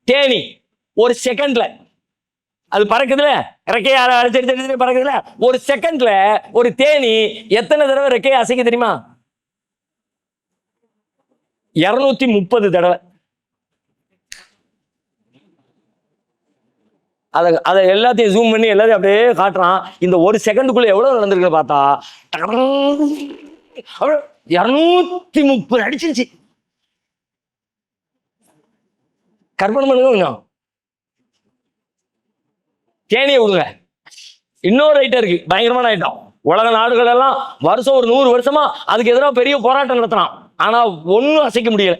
S2: தேனி ஒரு செகண்ட்ல அது பறக்குதுல, ரெக்கையை அடிச்சு பறக்குதுல. ஒரு செகண்ட்ல ஒரு தேனி எத்தனை தடவை ரெக்கையை அசைக்க தெரியுமா? 230 தடவை. அதை எல்லாத்தையும் ஜூம் பண்ணி எல்லாத்தையும் அப்படியே காட்டுறான். இந்த ஒரு செகண்டுக்குள்ள எவ்வளவு நடந்திருக்கு பார்த்தா 230 அடிச்சிருச்சு. கற்பனை பண்ணுங்க கொஞ்சம். தேனியை விடுங்க. இன்னொரு ஐட்டம் இருக்கு, பயங்கரமான ஐட்டம். உலக நாடுகள் எல்லாம் வருஷம் ஒரு 100 வருஷமா அதுக்கு எதிராக பெரிய போராட்டம் நடத்தினான். ஆனா ஒன்னும் அசைக்க முடியல.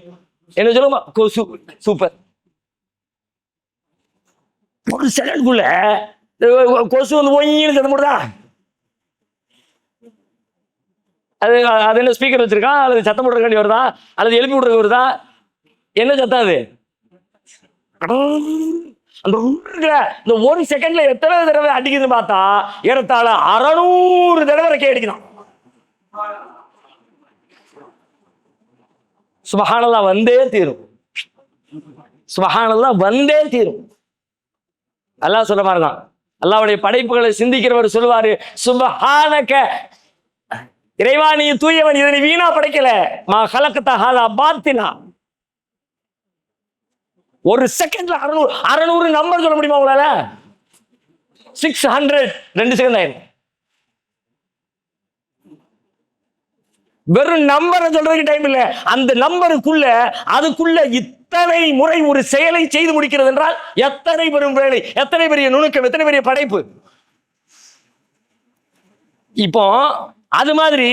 S2: என்ன சொல்லுமா? கொசு. சூப்பர். ஒரு செகண்ட்குள்ள கொசு வந்து ஒயின்னு சத்தம் போடுதா? அது என்ன ஸ்பீக்கர் வச்சிருக்கான், அல்லது சத்தம் போடுறதுக்காண்டி வருதா, அல்லது எழுப்பி விடுறது வருதா? என்ன சத்தம் அது? அந்த இந்த ஒரு செகண்ட்ல எத்தனை தடவை அடிக்குதுன்னு பார்த்தா ஏறத்தாழ 600 தடவை ரெக்கை அடிக்கணும். சுபஹானல்லாஹ் வந்தே தீரும். சுபஹானல்லாஹ் வந்தே தீரும். அல்லாஹ் சொல்ற மாதிரிதான். அல்லாஹ்வுடைய படைப்புகளை சிந்திக்கிறவர் சொல்லுவாரு, சுபஹானக, இறைவா நீ தூயவன், இதை நீ வீணா படைக்கல. மா கலக்கத்த ஹாலா பாத்தினா. ஒரு செகண்ட்ல 600 நம்பர் சொல்ல முடியுமா உங்களால? 600 2 செகண்ட் ஆயிரும். வெறும் நம்பரை சொல்றதுக்கு டைம் இல்ல. அந்த நம்பருக்குள்ள அதுக்குள்ள இத்தனை முறை ஒரு செயலை செய்து முடிக்கிறது என்றால் எத்தனை பெரும் வேலை, எத்தனை பெரிய நுணுக்கம், எத்தனை பெரிய படைப்பு. இப்போ அது மாதிரி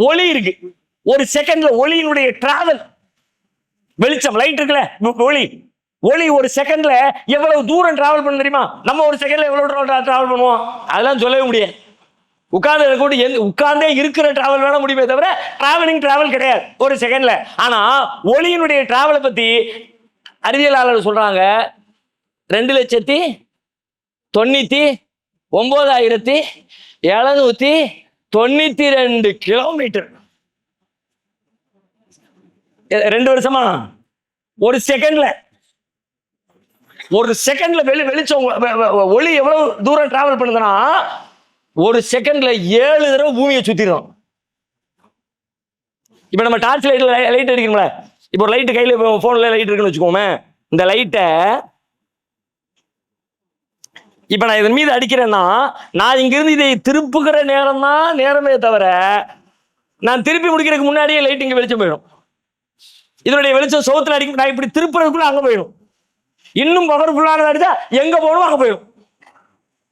S2: ஒளி இருக்கு. ஒரு செகண்ட்ல ஒளியினுடைய டிராவல், வெளிச்சம், லைட் இருக்குல்ல, ஒளி ஒளி ஒரு செகண்ட்ல எவ்வளவு தூரம் டிராவல் பண்ண தெரியுமா? நம்ம ஒரு செகண்ட்ல எவ்வளவு டிராவல் பண்ணுவோம்? அதெல்லாம் சொல்லவே முடியாது. உட்கார்ந்தே இருக்கிற டிராவல் வேணா முடியுமே தவிர டிராவல் கிடையாது ஒரு செகண்ட்ல. ஆனா ஒளியினுடைய டிராவலை பத்தி அறிவியலாளர் சொல்றாங்க 2,99,792 கிலோமீட்டர். 2 வருஷமா ஒரு செகண்ட்ல வெளிச்சம் ஒளி எவ்வளவு தூரம் டிராவல் பண்ணுதுன்னா ஒரு செகண்ட்ல 7 தடவை பூமியை சுத்திடும். இப்ப நம்ம டார்ச் லைட் அடிக்கணும்ல, இப்போ ஒரு லைட் கையில போன்ல லைட் இருக்குன்னு வச்சுக்கோமே, இந்த லைட்டை இப்ப நான் இதன் மீது அடிக்கிறேன்னா நான் இங்கிருந்து இதை திருப்புகிற நேரமே தவிர நான் திருப்பி முடிக்கிறதுக்கு முன்னாடியே லைட் இங்க வெளிச்சம் போயிடும். இதனுடைய வெளிச்சம் சோத்துல அடிக்கும், நான் இப்படி திருப்புறதுக்குள்ள அங்க போயிடும். இன்னும் பவர்ஃபுல்லானது அடிச்சா எங்க போகணும் அங்க போயிடும்,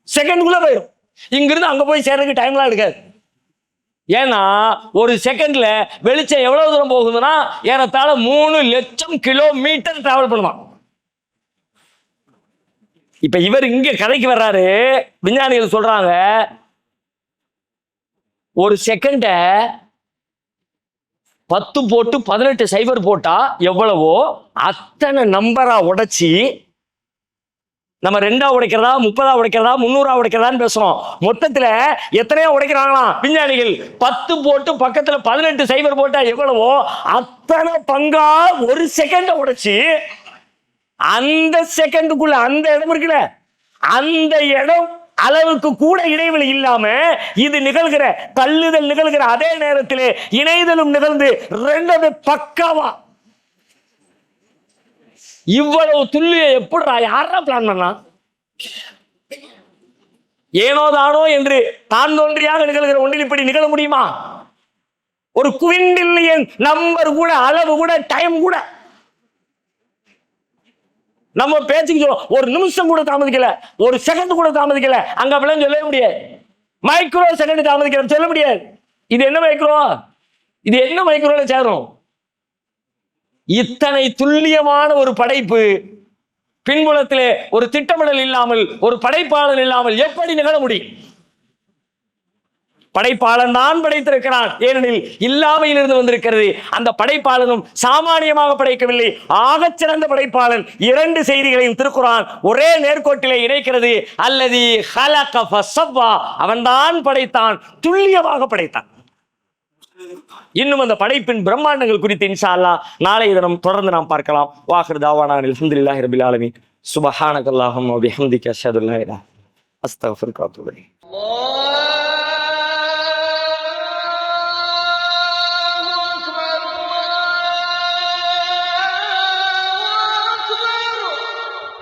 S2: செகண்டுக்குள்ள போயிடும். இங்கிருந்து அங்க போய் சேர்றதுக்கு டைம்லாம் எடுக்காது. ஏன்னா ஒரு செகண்ட்ல வெளிச்சம் எவ்வளவு தூரம் போகுதுன்னா ஏறத்தாழ 3 லட்சம் கிலோமீட்டர் டிராவல் பண்ணலாம். இப்ப இவர் இங்க கதைக்கு வர்றாரு, விஞ்ஞானிகள் சொல்றாங்க ஒரு செகண்ட 10 போட்டு 18 சைபர் போட்டா எவ்வளவோ அத்தனை நம்பரா உடைச்சி நம்ம 2ஆ உடைக்கிறதா 30ஆ உடைக்கிறதா 300ஆ உடைக்கிறதான்னு பேசுறோம். மொத்தத்துல எத்தனையோ உடைக்கிறாங்களாம் விஞ்ஞானிகள். 10 போட்டு பக்கத்துல 18 சைபர் போட்டா எவ்வளவோ அத்தனை பங்கா ஒரு செகண்ட உடைச்சு அந்த செகண்டுக்குள்ள அந்த இடம் இருக்குல்ல, அந்த இடம் அளவுக்கு கூட இடைவெளி இல்லாம இது நிகழ்கிற தள்ளுதல் நிகழ்கிற அதே நேரத்தில் இணைதலும் நிகழ்ந்து 2 பக்காவா இவ்வளவு துல்லியம் எப்படி யாரா பிளான் பண்ணா? ஏனோ தானோ என்று தான் தோன்றியாக நிகழ்கிற ஒன்றில் இப்படி நிகழ முடியுமா? ஒரு குவிண்டில்லியன் நம்பர் கூட, அளவு கூட, டைம் கூட நம்ம பேச்சுக்கு சொல்லுவோம். ஒரு நிமிஷம் கூட தாமதிக்கல, ஒரு செகண்ட் கூட தாமதிக்கல, அங்க அப்படிலாம் சொல்ல முடியாது. மைக்ரோ செகண்ட் தாமதிக்கல சொல்ல முடியாது. இது என்ன மைக்ரோ? இது என்ன மைக்ரோல சேரும்? இத்தனை துல்லியமான ஒரு படைப்பு பின்புலத்திலே ஒரு திட்டமிடல் இல்லாமல், ஒரு படைப்பாளன் இல்லாமல் எப்படி நிகழ முடியும்? படைப்பாளன் தான் படைத்திருக்கிறான், ஏனெனில் இல்லாமையிலிருந்து வந்திருக்கிறது. அந்த படைப்பாளனும் சாமானியமாக படைக்கவில்லை, ஆகச் சிறந்த படைப்பாளன். 2 செய்திகளையும் திருக்குர்ஆன் ஒரே நேர்கோட்டிலே இணைக்கிறது. அல்லதி ஹலக ஃபஸவ்வா, அவன்தான் படைத்தான், துல்லியமாக படைத்தான். இன்னும் அந்த படைப்பின் பிரம்மாண்டங்கள் குறித்து இன்ஷா அல்லாஹ் நாளைய தினம் தொடர்ந்து நாம் பார்க்கலாம். வாஹிர் தாவானா அல்ஹம்துலில்லாஹி ரப்பில் ஆலமீன். சுப்ஹானக்கல்லாஹும்ம வ பிஹம்திக அஷ்ஹது அல்லா இலாஹா இல்லா அன்த அஸ்தக்ஃபிருக வ அத்தூபு இலைக்.